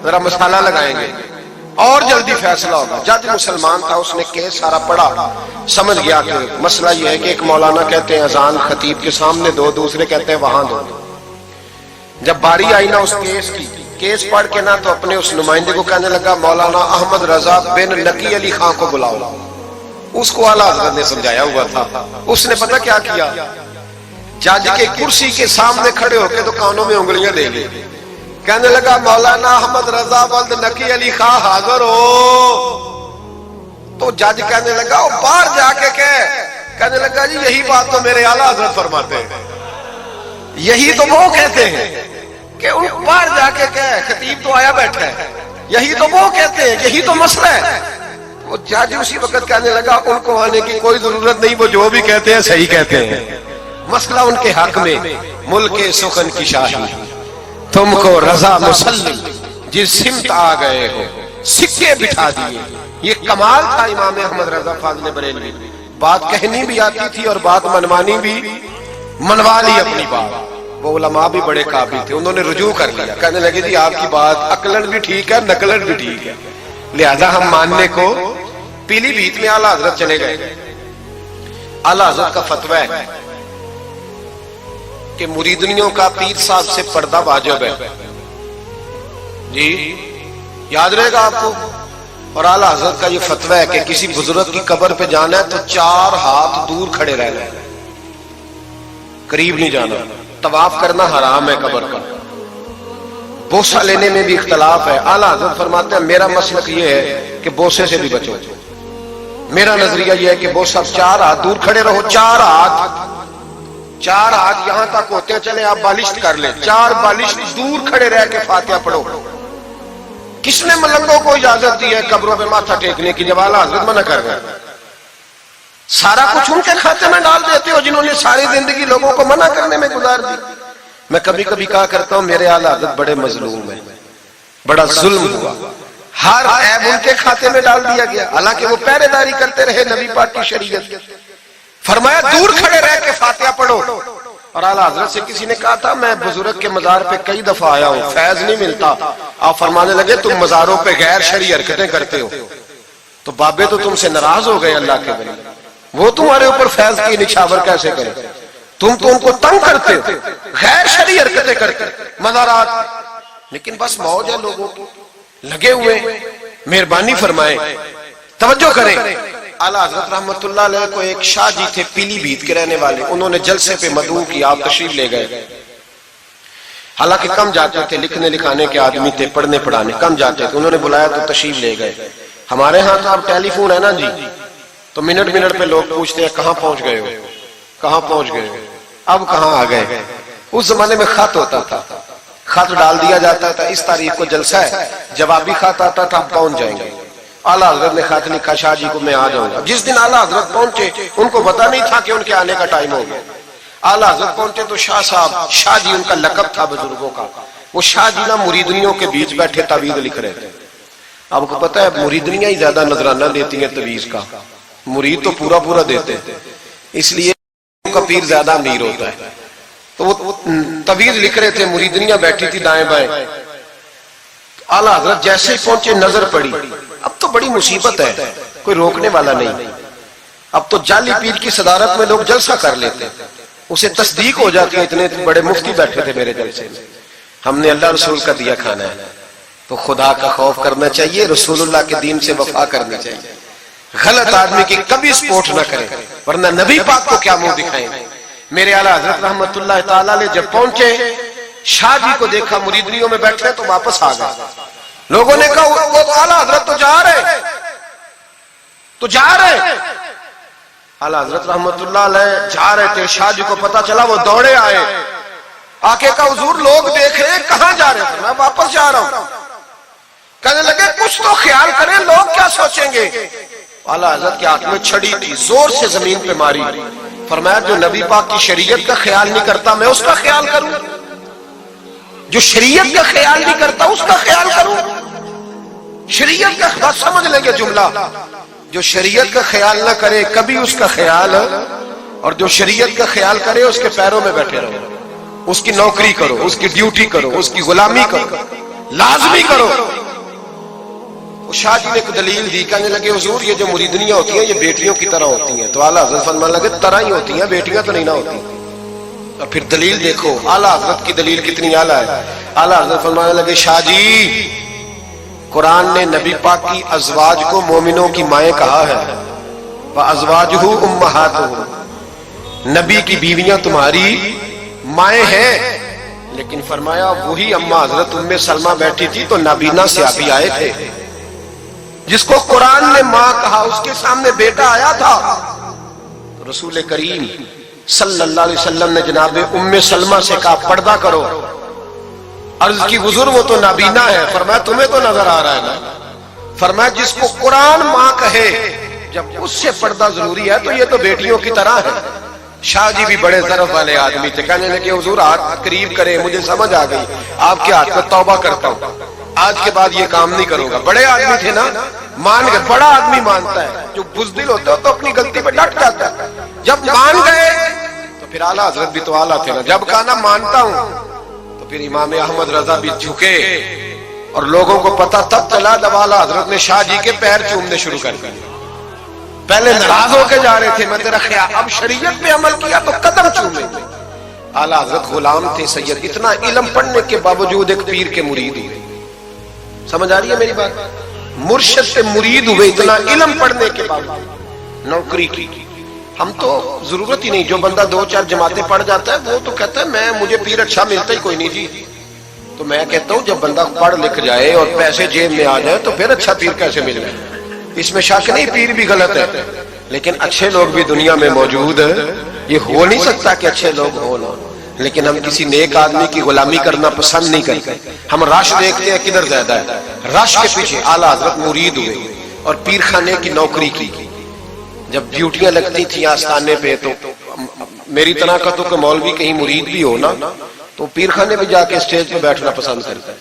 ذرا مسئلہ لگائیں گے اور جلدی فیصلہ ہوگا۔ جج مسلمان تھا، اس نے کیس سارا پڑھا، سمجھ گیا کہ مسئلہ یہ ہے کہ ایک مولانا کہتے ہیں اذان خطیب کے سامنے دو، دوسرے کہتے ہیں وہاں دو۔ جب باری آئی نا اس کیس کی، کیس پڑھ کے نا تو اپنے اس نمائندے کو کہنے لگا مولانا احمد رضا بن نقی علی خان کو بلاؤ۔ اس کو اعلیٰ حضرت نے سمجھایا ہوا تھا، اس نے پتہ کیا کیا، جج کے کرسی کے سامنے کھڑے ہو کے تو کانوں میں انگلیاں دے لی، کہنے لگا مولانا احمد رضا بن نقی علی خان حاضر ہو۔ تو جج کہنے لگا وہ باہر جا کے کہنے لگا جی یہی بات تو میرے اعلیٰ حضرت فرماتے ہیں، یہی تو وہ کہتے ہیں کہ ان باہر جا کے خطیب تو آیا بیٹھا ہے، یہی تو وہ کہتے ہیں، یہی تو مسئلہ ہے۔ وہ جج اسی وقت کہنے لگا ان کو آنے کی کوئی ضرورت نہیں، وہ جو بھی کہتے ہیں صحیح کہتے ہیں، مسئلہ ان کے حق میں ملک سخن کی شاہی، تم کو رضا مسلم جس سمت آ گئے ہو سکے بٹھا دیے۔ یہ کمال تھا امام احمد رضا فاضل بریلوی، بات کہنی بھی آتی تھی اور بات منوانی بھی، منوا لی اپنی بات۔ وہ علماء بھی بڑے قابل تھے، انہوں نے رجوع کر لیا، کہنے لگے جی آپ کی بات عقلن بھی ٹھیک ہے نقلن بھی ٹھیک ہے، لہذا ہم ماننے کو۔ پیلی بھیت میں اعلیٰ حضرت چلے گئے، اعلیٰ حضرت کا فتویٰ ہے کہ مریدنیوں کا پیر صاحب سے پردہ واجب ہے، جی یاد رہے گا آپ کو۔ اور اعلیٰ حضرت کا یہ فتویٰ ہے کہ کسی بزرگ کی قبر پہ جانا ہے تو 4 ہاتھ دور کھڑے رہنا ہے، قریب نہیں جانا، طواف کرنا حرام ہے قبر کا، بوسہ لینے میں بھی اختلاف ہے۔ اعلیٰ حضرت فرماتے ہیں میرا مسلک یہ ہے کہ بوسے سے بھی بچو، میرا نظریہ یہ ہے کہ بوسہ 4 ہاتھ دور کھڑے رہو، 4 ہاتھ یہاں تک ہوتے ہیں، چلے آپ بالشت کر لیں، 4 بالشت دور کھڑے رہ کے فاتحہ پڑھو۔ کس نے ملنگوں کو اجازت دی ہے قبروں پہ ماتھا ٹیکنے کی جب اعلیٰ حضرت منع کر رہے ہیں؟ سارا کچھ ان کے کھاتے میں ڈال دیتے ہو جنہوں نے ساری زندگی لوگوں کو منع کرنے میں گزار دی. میں کبھی کبھی کہا کرتا ہوں میرے اعلیٰ حضرت بڑے مظلوم ہیں، بڑا ظلم ہوا، ہر عیب ان کے کھاتے میں ڈال دیا گیا، حالانکہ وہ پہرے داری کرتے رہے نبی پاک کی شریعت. فرمایا دور کھڑے رہ کے فاتحہ پڑھو. اور اعلیٰ حضرت سے کسی نے کہا تھا میں بزرگ کے مزار پہ کئی دفعہ آیا ہوں، فیض نہیں ملتا. آپ فرمانے لگے تم مزاروں پہ غیر شرعی حرکتیں کرتے ہو. تو بابے تو تم سے ناراض ہو گئے اللہ کے بندے، وہ تمہارے اوپر فیض کی نچھاور کیسے کرے؟ تم تو ان کو تنگ کرتے ہو، غیر شرعی حرکتیں کرتے مزارات. لیکن بس موج ہے لوگوں کی، لگے ہوئے. مہربانی فرمائیں، توجہ کریں. اعلیٰ حضرت رحمت اللہ علیہ کو ایک شاہ جی تھے پیلی بھیت کے رہنے والے، انہوں نے جلسے پہ مدعو کیا، آپ تشریف لے گئے. حالانکہ کم جاتے تھے، لکھنے لکھانے کے آدمی تھے، پڑھنے پڑھانے کم جاتے تھے. انہوں نے بلایا تو تشریف لے گئے. ہمارے ہاں تو اب ٹیلی فون ہے نا جی، تو منٹ پہ لوگ پوچھتے ہیں کہاں پہنچ گئے ہو، کہاں پہنچ گئے ہو، اب کہاں آ گئے. اس زمانے میں خط ہوتا تھا، خط ڈال دیا جاتا تھا اس تاریخ کو جلسہ ہے، جوابی خط آتا تھا ہم پہنچ جائیں گے. اعلیٰ حضرت نے خط لکھا شاہ جی کو میں آ جاؤں گا. جس دن اعلیٰ حضرت پہنچے ان کو پتا نہیں تھا کہ ان کے آنے کا ٹائم ہو گیا. اعلیٰ حضرت پہنچے تو شاہ صاحب، شاہ جی ان کا لقب تھا بزرگوں کا، وہ شاہ جی نا مریدنیوں کے بیچ بیٹھے تعویذ لکھ رہے تھے. آپ کو پتا ہے مریدنیاں ہی زیادہ نذرانہ دیتی ہیں تعویذ کا، مرید تو پورا پورا دیتے ہیں، اس لیے ان کا پیر زیادہ امیر ہوتا ہے. تو وہ تعویذ لکھ رہے تھے، مریدنیاں بیٹھی تھی دائیں بائیں. اعلیٰ حضرت جیسے ہی پہنچے نظر پڑی، اب تو بڑی مصیبت ہے، کوئی روکنے والا نہیں. اب تو جعلی پیر کی صدارت میں لوگ جلسہ کر لیتے، اسے تصدیق ہو جاتی ہے. اتنے بڑے مفتی بیٹھے تھے میرے جلسے میں. ہم نے اللہ رسول کا دیا کھانا ہے تو خدا کا خوف کرنا چاہیے، رسول اللہ کے دین سے وفا کرنی چاہیے. غلط آدمی کی کبھی سپورٹ نہ کریں، ورنہ نبی پاک کو کیا منہ دکھائیں. میرے اعلیٰ حضرت رحمت اللہ تعالیٰ علیہ جب پہنچے، شاہ جی کو دیکھا مریدنیوں میں بیٹھے تو واپس آ گئے. لوگوں نے کہا وہ تو اعلیٰ حضرت تو جا رہے. اعلیٰ حضرت رحمت اللہ علیہ جا رہے تھے، شاہ جی کو پتا چلا، وہ دوڑے آئے، آ کے کہا حضور لوگ دیکھ رہے کہاں جا رہے تھے؟ میں واپس جا رہا ہوں. کہنے لگے کچھ تو خیال کریں، لوگ کیا سوچیں گے. اعلیٰ حضرت کے ہاتھ میں چھڑی تھی، زور سے زمین پہ ماری. فرمایا جو نبی پاک کی شریعت کا خیال نہیں کرتا میں اس کا خیال کروں، جو شریعت کا خیال نہیں کرتا اس کا خیال کروں. شریعت کا بات سمجھ لیں گے جملہ، جو شریعت کا خیال نہ کرے کبھی اس کا خیال، اور جو شریعت کا خیال کرے اس کے پیروں میں بیٹھے رہو، اس کی نوکری کرو، اس کی ڈیوٹی کرو، اس کی غلامی کرو، لازمی کرو. شاہ جی نے ایک دلیل دی، کہنے لگے حضور یہ جو مریدنیاں ہوتی ہیں یہ بیٹیوں کی طرح ہوتی ہیں. تو اعلیٰ حضرت فرمانے لگے طرح ہی ہوتی ہیں، بیٹیاں تو نہیں نہ ہوتی. اور پھر دلیل دیکھو اعلیٰ حضرت کی دلیل کتنی اعلیٰ ہے. اعلیٰ حضرت فرمانے لگے شاہ جی قرآن نے نبی پاک کی ازواج کو مومنوں کی مائیں کہا ہے، وَأَزْوَاجُهُ أُمَّهَاتُهُمْ، نبی کی بیویاں تمہاری مائیں ہیں. لیکن فرمایا وہی اماں حضرت ام سلمہ بیٹھی تھی تو نابینا صحابی آئے تھے، جس کو قرآن نے ماں کہا، اس کے سامنے بیٹا آیا تھا. رسول کریم صلی اللہ علیہ وسلم نے جناب ام سلمہ سے کہا پردہ کرو. عرض کی حضور وہ تو نابینا ہے. فرمایا تمہیں تو نظر آ رہا ہے نا. فرمایا جس کو قرآن ماں کہے جب اس سے پردہ ضروری ہے تو یہ تو بیٹیوں کی طرح ہے. شاہ جی بھی بڑے ظرف والے آدمی تھے، کہنے لگے حضور ہاتھ قریب کرے، مجھے سمجھ آ گئی، آپ کے ہاتھ میں توبہ کرتا ہوں، آج کے بعد یہ کام نہیں کروں گا. بڑے آدمی تھے نا، مان گئے. بڑا آدمی مانتا ہے، جو بزدل ہوتا ہے تو اپنی غلطی پہ ڈٹ جاتا ہے. جب مان گئے تو پھر اعلیٰ حضرت بھی تو اعلیٰ تھے نا، جب کہا نا مانتا ہوں تو پھر امام احمد رضا بھی جھکے. اور لوگوں کو پتا تب چلا جب اعلیٰ حضرت نے شاہ جی کے پیر چومنے شروع کر دیے. پہلے ناراض ہو کے جا رہے تھے، میں تیرا خیال، اب شریعت پہ عمل کیا تو قدم چومے. اعلیٰ حضرت غلام تھے سید، اتنا علم پڑھنے کے باوجود ایک پیر کے مرید ہوئے. سمجھ آ رہی ہے میری بات؟ مرشد سے مرید ہوئے اتنا علم پڑھنے کے باوجود. نوکری کی ہم تو ضرورت ہی نہیں، جو بندہ 2-4 جماعتیں پڑھ جاتا ہے وہ تو کہتا ہے مجھے پیر اچھا ملتا ہی کوئی نہیں جی. تو میں کہتا ہوں جب بندہ پڑھ لکھ جائے اور پیسے جیب میں آ جائے تو پھر اچھا پیر کیسے مل جائے؟ اس میں شک نہیں، پیر بھی غلط ہے، لیکن اچھے لوگ بھی دنیا میں موجود ہیں. یہ ہو نہیں سکتا کہ اچھے لوگ ہو نہ، لیکن ہم کسی نیک آدمی کی غلامی کرنا پسند نہیں کرتے. ہم رش دیکھتے ہیں کدھر زیادہ ہے، رش کے پیچھے. اعلیٰ حضرت مرید ہوئے اور پیر خانے کی نوکری کی. جب ڈیوٹیاں لگتی تھیں آستانے پہ تو میری طرح کا تو کہ مولوی کہیں مرید بھی ہو نا تو پیر خانے پہ جا کے اسٹیج پہ بیٹھنا پسند کرتا ہے،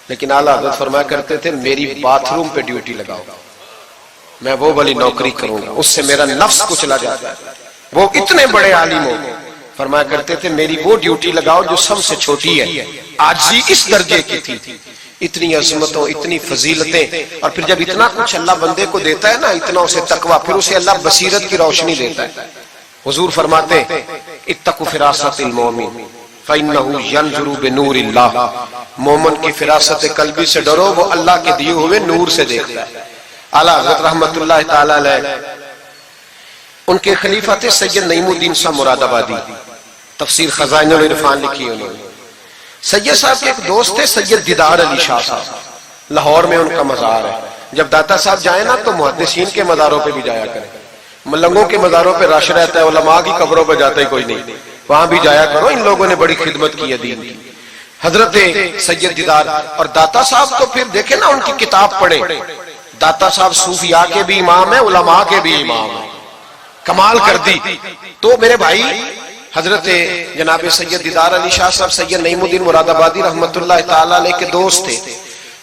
لیکن اعلیٰ حضرت فرمایا کرتے تھے میری باتھ روم پہ ڈیوٹی لگاؤ، میں وہ والی نوکری کروں گا، اس سے میرا نفس کچلا جاتا ہے۔ وہ اتنے بڑے عالم ہو، فرمایا کرتے تھے میری وہ ڈیوٹی لگاؤ جو سب سے چھوٹی ہے، عاجزی اس درجے کی تھی، اتنی عظمتوں، اتنی فضیلتیں، اور پھر جب اتنا کچھ اللہ بندے کو دیتا ہے نا، اتنا اسے تقویٰ، پھر اسے اللہ بصیرت کی روشنی دیتا ہے۔ حضور فرماتے اتقوا فراست المومن فإنه ينظر بنور اللہ، مومن کی فراست قلبی سے ڈرو، وہ اللہ کے دیے ہوئے نور سے دیکھتا ہے۔ اعلیٰ حضرت رحمت اللہ تعالی علیہ، ان کے خلیفہ تھے سید نعیم الدین صاحب مراد آبادی، تفسیر خزائن العرفان لکھی انہوں نے۔ سید صاحب کے ایک دوست تھے سید دیدار علی شاہ صاحب، لاہور میں ان کا مزار ہے، جب داتا صاحب جائیں نا تو محدثین کے مزاروں پہ بھی جایا کریں، ملنگوں کے مزاروں پہ رش رہتا ہے، علماء کی قبروں پہ جاتا ہی کوئی نہیں، وہاں بھی جایا کرو، ان لوگوں نے بڑی خدمت کی ہے دین کی۔ حضرت سید دیدار اور داتا صاحب تو پھر دیکھیں نا ان کی کتاب پڑھیں، داتا صاحب صوفیاء کے بھی امام ہیں، علماء کے بھی امام ہیں، کمال کر دی۔ تو میرے بھائی حضرت جناب سید دیدار علی شاہ صاحب سید نعیم الدین مراد آبادی رحمت اللہ تعالیٰ علیہ کے دوست تھے۔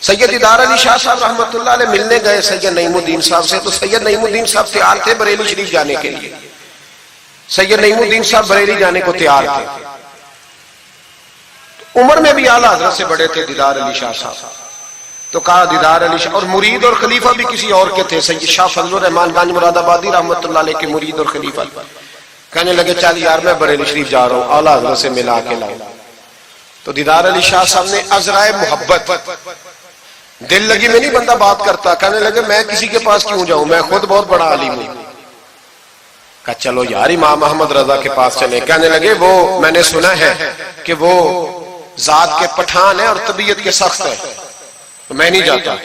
سید دیدار علی شاہ صاحب رحمت اللہ علیہ ملنے گئے سید نعیم الدین صاحب سے، تو سید نعیم الدین صاحب تیار تھے بریلی شریف جانے کے لیے، سید نعیم الدین صاحب بریلی جانے کو تیار تھے، عمر میں بھی اعلیٰ حضرت سے بڑے تھے دیدار علی شاہ صاحب۔ تو کہا دیدار علی شاہ، اور مرید اور خلیفہ بھی کسی اور کے تھے، سید شاہ فضل الرحمان گنج مراد آبادی رحمت اللہ علیہ کے مرید اور خلیفہ، کہنے لگے چل یار میں بریلی شریف جا رہا ہوں، اعلیٰ حضرت سے ملا کے لاؤں۔ تو دیدار علی شاہ صاحب نے عذرائے محبت، دل لگی میں نہیں بندہ بات کرتا، کہنے لگے میں کسی کے پاس کیوں جاؤں، میں خود بہت بڑا عالم ہوں۔ کہا چلو یار امام احمد رضا کے پاس چلے، کہنے لگے وہ میں نے سنا ہے کہ وہ ذات کے پٹھان ہے اور طبیعت کے سخت ہے، میں نہیں جاتا۔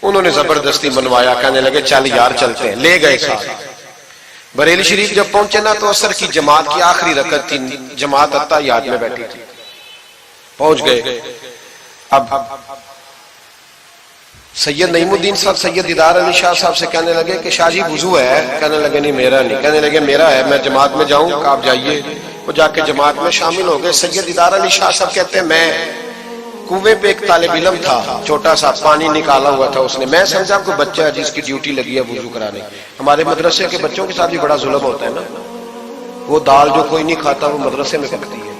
انہوں نے زبردستی منوایا، کہنے لگے چل یار چلتے ہیں، لے گئے ساتھ۔ بریلی شریف جب پہنچے نا تو عصر کی جماعت کی آخری رکعت تھی، جماعت اتحیات میں بیٹھی تھی، پہنچ گئے۔ اب سید نعیم الدین صاحب سید دیدار علی شاہ صاحب سے کہنے لگے کہ شاہ جی وضو ہے، کہنے لگے نہیں میرا نہیں، کہنے لگے میرا ہے، میں جماعت میں جاؤں، کہ آپ جائیے۔ وہ جا کے جماعت میں شامل ہو گئے۔ سید دیدار علی شاہ صاحب کہتے ہیں میں کنویں پہ ایک طالب علم تھا، چھوٹا سا پانی نکالا ہوا تھا اس نے، میں سمجھا کوئی بچہ ہے جس کی ڈیوٹی لگی ہے وضو کرانے۔ ہمارے مدرسے کے بچوں کے ساتھ بھی بڑا ظلم ہوتا ہے نا، وہ دال جو کوئی نہیں کھاتا وہ مدرسے میں پکتی ہے،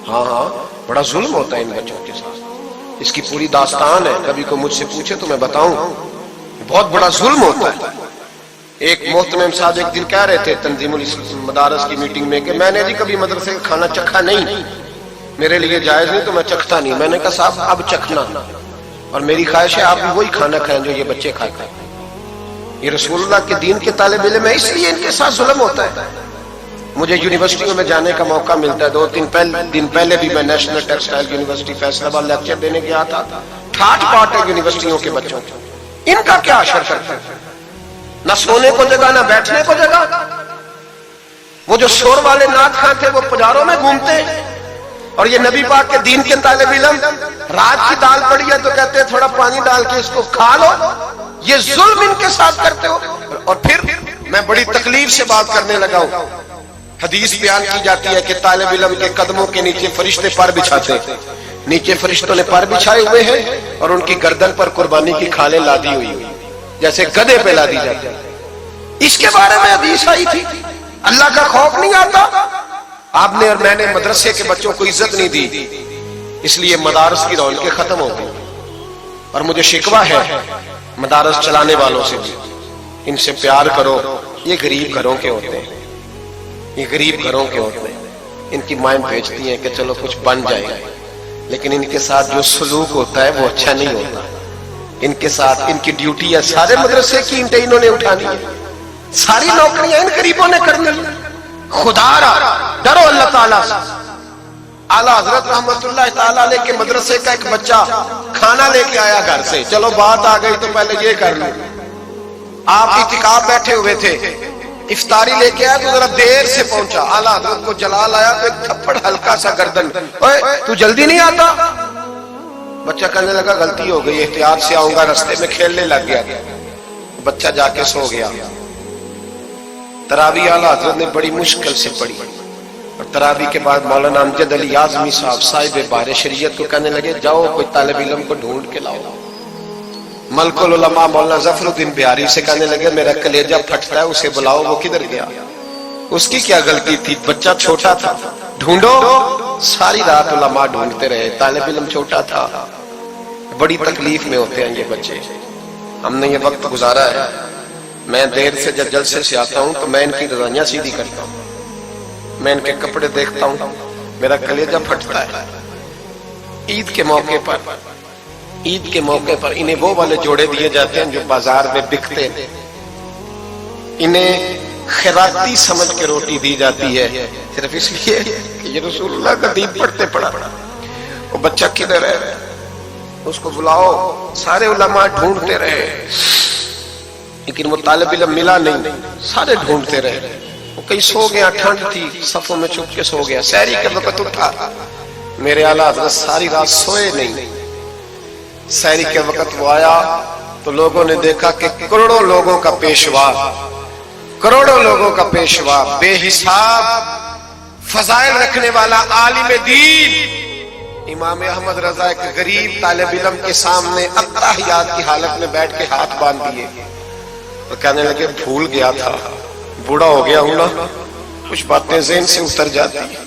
ہاں ہاں بڑا ظلم ہوتا ہے ان بچوں کے ساتھ، اس کی پوری داستان ہے، کبھی کو مجھ سے پوچھے تو میں بتاؤں، بہت بڑا ظلم ہوتا ہے۔ ایک محترم صاحب ایک دن کہہ رہے تھے تنظیم المدارس کی میٹنگ میں کہ میں نے جی کبھی مدرسے کا کھانا چکھا نہیں، میرے لیے جائز نہیں تو میں چکھتا نہیں۔ میں نے کہا صاحب اب چکھنا، اور میری خواہش ہے آپ بھی وہی کھانا کھائیں جو یہ بچے کھاتے ہیں، یہ رسول اللہ کے دین کے طالب علم ہے، اس لیے ان کے ساتھ ظلم ہوتا ہے۔ مجھے یونیورسٹیوں میں جانے کا موقع ملتا ہے، 2-3 دن پہلے بھی میں نیشنل ٹیکسٹائل یونیورسٹی فیصل آباد لیکچر دینے گیا تھا، ٹھاٹ پاٹ ہے یونیورسٹیوں کے بچوں کو، ان کا کیا اثر کرتا ہے، نہ سونے کو جگہ نہ بیٹھنے کو جگہ۔ وہ جو شور والے نعت خواں تھے وہ پجاروں میں گھومتے، اور یہ نبی پاک کے دین کے طالب علم رات کی دال پڑی ہے تو کہتے ہیں تھوڑا پانی ڈال کے اس کو کھا لو، یہ ظلم ان کے ساتھ کرتے ہو۔ اور پھر میں بڑی تکلیف سے بات کرنے لگا ہوں، حدیث بیان کی جاتی ہے کہ طالب علم کے قدموں کے نیچے فرشتے پر بچھاتے ہیں، نیچے فرشتوں نے پر بچھائے ہوئے ہیں اور ان کی گردن پر قربانی کی کھالیں لادی ہوئی ہیں، جیسے گدھے پہ لادی جاتی ہے۔ اس کے بارے میں حدیث آئی تھی، اللہ کا خوف نہیں آتا؟ آپ نے اور میں نے مدرسے کے بچوں کو عزت نہیں دی، اس لیے مدارس کی رونقیں ختم ہو گئی۔ اور مجھے شکوہ ہے مدارس چلانے والوں سے بھی، ان سے پیار کرو، یہ غریب گھروں کے ہوتے ہیں، یہ غریب گھروں کے ہوتے ہیں، ان کی مائیں بھیجتی ہیں کہ چلو کچھ بن جائے گا، لیکن ان کے ساتھ جو سلوک ہوتا ہے وہ اچھا نہیں ہوتا۔ ان کے ساتھ ان کی ڈیوٹی ہے، سارے مدرسے کی اینٹیں انہوں نے اٹھانی ہے، ساری نوکریاں ان غریبوں نے کرنی ہے۔ خدا را ڈرو اللہ تعالیٰ سے۔ اعلیٰ حضرت رحمت اللہ تعالیٰ علیہ کے مدرسے کا ایک بچہ کھانا لے کے آیا گھر سے، چلو بات آ گئی تو پہلے یہ کر لوں، آپ اعتکاف بیٹھے ہوئے تھے، افطاری لے کے آیا تو ذرا دیر سے پہنچا، اعلیٰ حضرت کو جلال آیا تو ایک تھپڑ ہلکا سا گردن، اوے تو جلدی نہیں آتا؟ بچہ کہنے لگا غلطی ہو گئی، احتیاط سے آؤں گا، رستے میں کھیلنے لگ گیا، بچہ جا کے سو گیا۔ تراویح اعلیٰ حضرت نے بڑی مشکل سے پڑھی، اور تراویح کے بعد مولانا امجد علی اعظمی صاحب صاحب بار شریعت کو کہنے لگے جاؤ کوئی طالب علم کو ڈھونڈ کے لاؤ۔ ملک العلماء مولانا ظفر الدین بہاری سے کہنے لگے میرا کلیجہ پھٹتا ہے، اسے بلاؤ، وہ کدھر گیا؟ اس کی کیا غلطی تھی؟ بچہ چھوٹا تھا، ڈھونڈو۔ ساری رات علماء ڈھونڈتے رہے، طالب علم چھوٹا تھا۔ بڑی تکلیف میں ہوتے ہیں یہ بچے۔ ہم نے یہ وقت گزارا ہے، میں دیر سے جب جلسے سے آتا ہوں تو میں ان کی رضائیاں سیدھی کرتا ہوں، میں ان کے کپڑے دیکھتا ہوں، میرا کلیجہ پھٹتا ہے۔ عید کے موقع پر انہیں وہ والے جوڑے دیے جاتے ہیں جو بازار میں بکتے ہیں، انہیں خیراتی سمجھ کے روٹی دی جاتی ہے صرف اس لیے کہ یہ رسول اللہ کا دین پڑھتے پڑھا۔ وہ بچہ کدھر ہے؟ اس کو بلاؤ۔ سارے علماء ڈھونڈتے رہے لیکن وہ طالب علم ملا نہیں، سارے ڈھونڈتے رہے۔ وہ کہیں سو گیا، ٹھنڈ تھی، صفوں میں چھپ کے سو گیا۔ سحری کے وقت اٹھا، میرے اعلیٰ حضرت ساری رات سوئے نہیں۔ سحری کے وقت وہ آیا تو لوگوں نے دیکھا کہ کروڑوں لوگوں کا پیشوا، بے حساب فضائل رکھنے والا عالم دین امام احمد رضا ایک غریب طالب علم کے سامنے اتحیات کی حالت میں بیٹھ کے ہاتھ باندھ دیے تو کہنے لگے بھول گیا تھا، بوڑھا ہو گیا ہوں نا، کچھ باتیں ذہن سے اتر جاتی ہیں،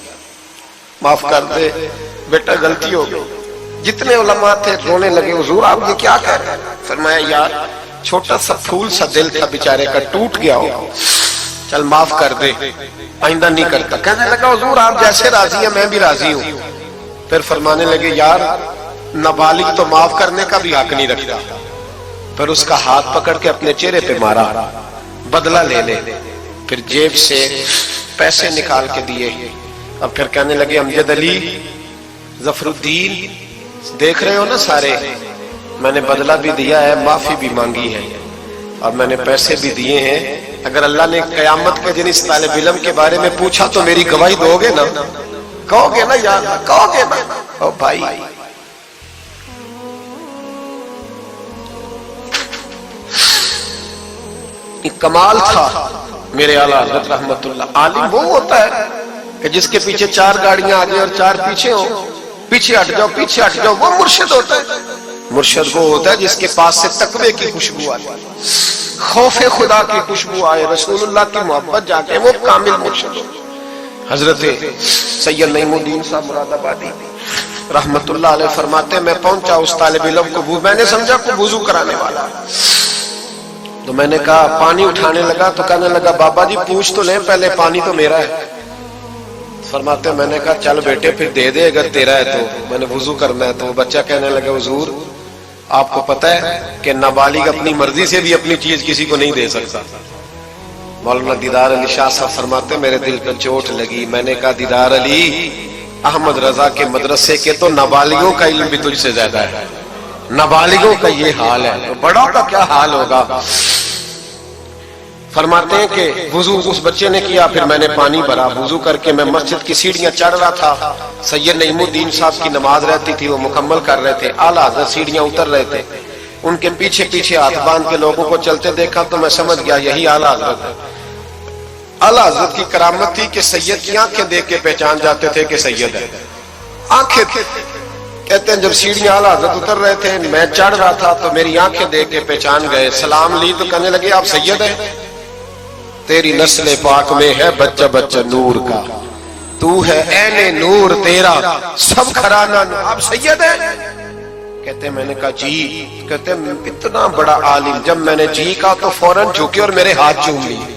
معاف کر دے بیٹا، غلطی ہو گئی۔ جتنے علماء تھے رونے لگے، حضور آپ یہ کیا کہہ رہے ہیں؟ فرمایا یار چھوٹا سا پھول سا دل تھا بیچارے کا، ٹوٹ گیا ہو، چل معاف کر دے، آئندہ نہیں کرتا۔ کہنے لگا حضور آپ جیسے راضی ہیں میں بھی راضی ہوں۔ پھر فرمانے لگے یار نابالغ تو معاف کرنے کا بھی حق نہیں رکھتا۔ پھر اس کا ہاتھ پکڑ کے اپنے چہرے پہ مارا، بدلہ لے لے۔ پھر جیب سے پیسے نکال کے دیے اور پھر کہنے لگے امجد علی، ظفر الدین، دیکھ رہے ہو نا سارے، میں نے بدلہ بھی دیا ہے، معافی بھی مانگی ہے، اور میں نے پیسے بھی دیے ہیں۔ اگر اللہ نے قیامت کے دن اس طالب علم کے بارے میں پوچھا تو میری گواہی دو گے نا؟ کہو گے نا یار، کہو گے نا؟ او بھائی، کمال تھا میرے اعلیٰ حضرت رحمت اللہ۔ عالم وہ ہوتا ہے کہ جس کے پیچھے 4 گاڑیاں آگے اور 4 پیچھے ہوں، پیچھے ہٹ جاؤ پیچھے ہٹ جاؤ، وہ مرشد ہوتا ہے۔ مرشد وہ ہوتا ہے جس کے پاس سے تقوی کی خوشبو آئے، خوف خدا کی خوشبو آئے، رسول اللہ کی محبت جاگے، وہ کامل مرشد ہو۔ حضرت سید نعیم الدین صاحب مراد آبادی رحمت اللہ علیہ فرماتے ہیں میں پہنچا اس طالب علم کو، میں نے سمجھا کو وضو کرانے والا، تو میں نے کہا پانی اٹھانے لگا تو کہنے لگا بابا جی پوچھ تو لیں پہلے، پانی تو میرا ہے۔ فرماتے ہیں میں نے کہا چل بیٹے پھر دے دے اگر تیرا ہے تو، میں نے وضو کرنا ہے۔ تو وہ بچہ کہنے لگا حضور آپ کو پتہ ہے کہ نابالغ اپنی مرضی سے بھی اپنی چیز کسی کو نہیں دے سکتا۔ مولانا دیدار علی شاہ صاحب فرماتے ہیں میرے دل پر چوٹ لگی، میں نے کہا دیدار علی، احمد رضا کے مدرسے کے تو نابالغوں کا علم بھی تجھ سے زیادہ ہے، نابالغوں کا یہ حال ہے تو بڑوں کا کیا حال ہوگا۔ فرماتے ہیں کہ وضو اس بچے نے کیا، پھر میں نے پانی بھرا، وضو کر کے میں مسجد کی سیڑھیاں چڑھ رہا تھا، سید نعیم الدین صاحب کی نماز رہتی تھی، وہ مکمل کر رہے تھے، اعلیٰ حضرت سیڑھیاں اتر رہے تھے، ان کے پیچھے پیچھے ہاتھ باندھ کے لوگوں کو چلتے دیکھا تو میں سمجھ گیا یہی اعلیٰ حضرت ہے۔ اعلیٰ حضرت کی کرامت تھی کہ سید کی آنکھیں دیکھ کے پہچان جاتے تھے کہ سید ہے، آنکھیں کہتے ہیں جب سیڑھیاں اعلیٰ حضرت اتر رہے تھے میں چڑھ رہا تھا تو میری آنکھیں دیکھ کے پہچان گئے، سلام لی تو کہنے لگے آپ سید ہیں، تیری نسل پاک میں ہے بچہ بچہ نور کا، تو ہے عین نور تیرا سب گھرانہ نور، آپ سید ہیں؟ کہتے ہیں میں نے کہا جی، کہتے ہیں اتنا بڑا عالم، جب میں نے جی کہا تو فوراً جھکے اور میرے ہاتھ چوم لیے۔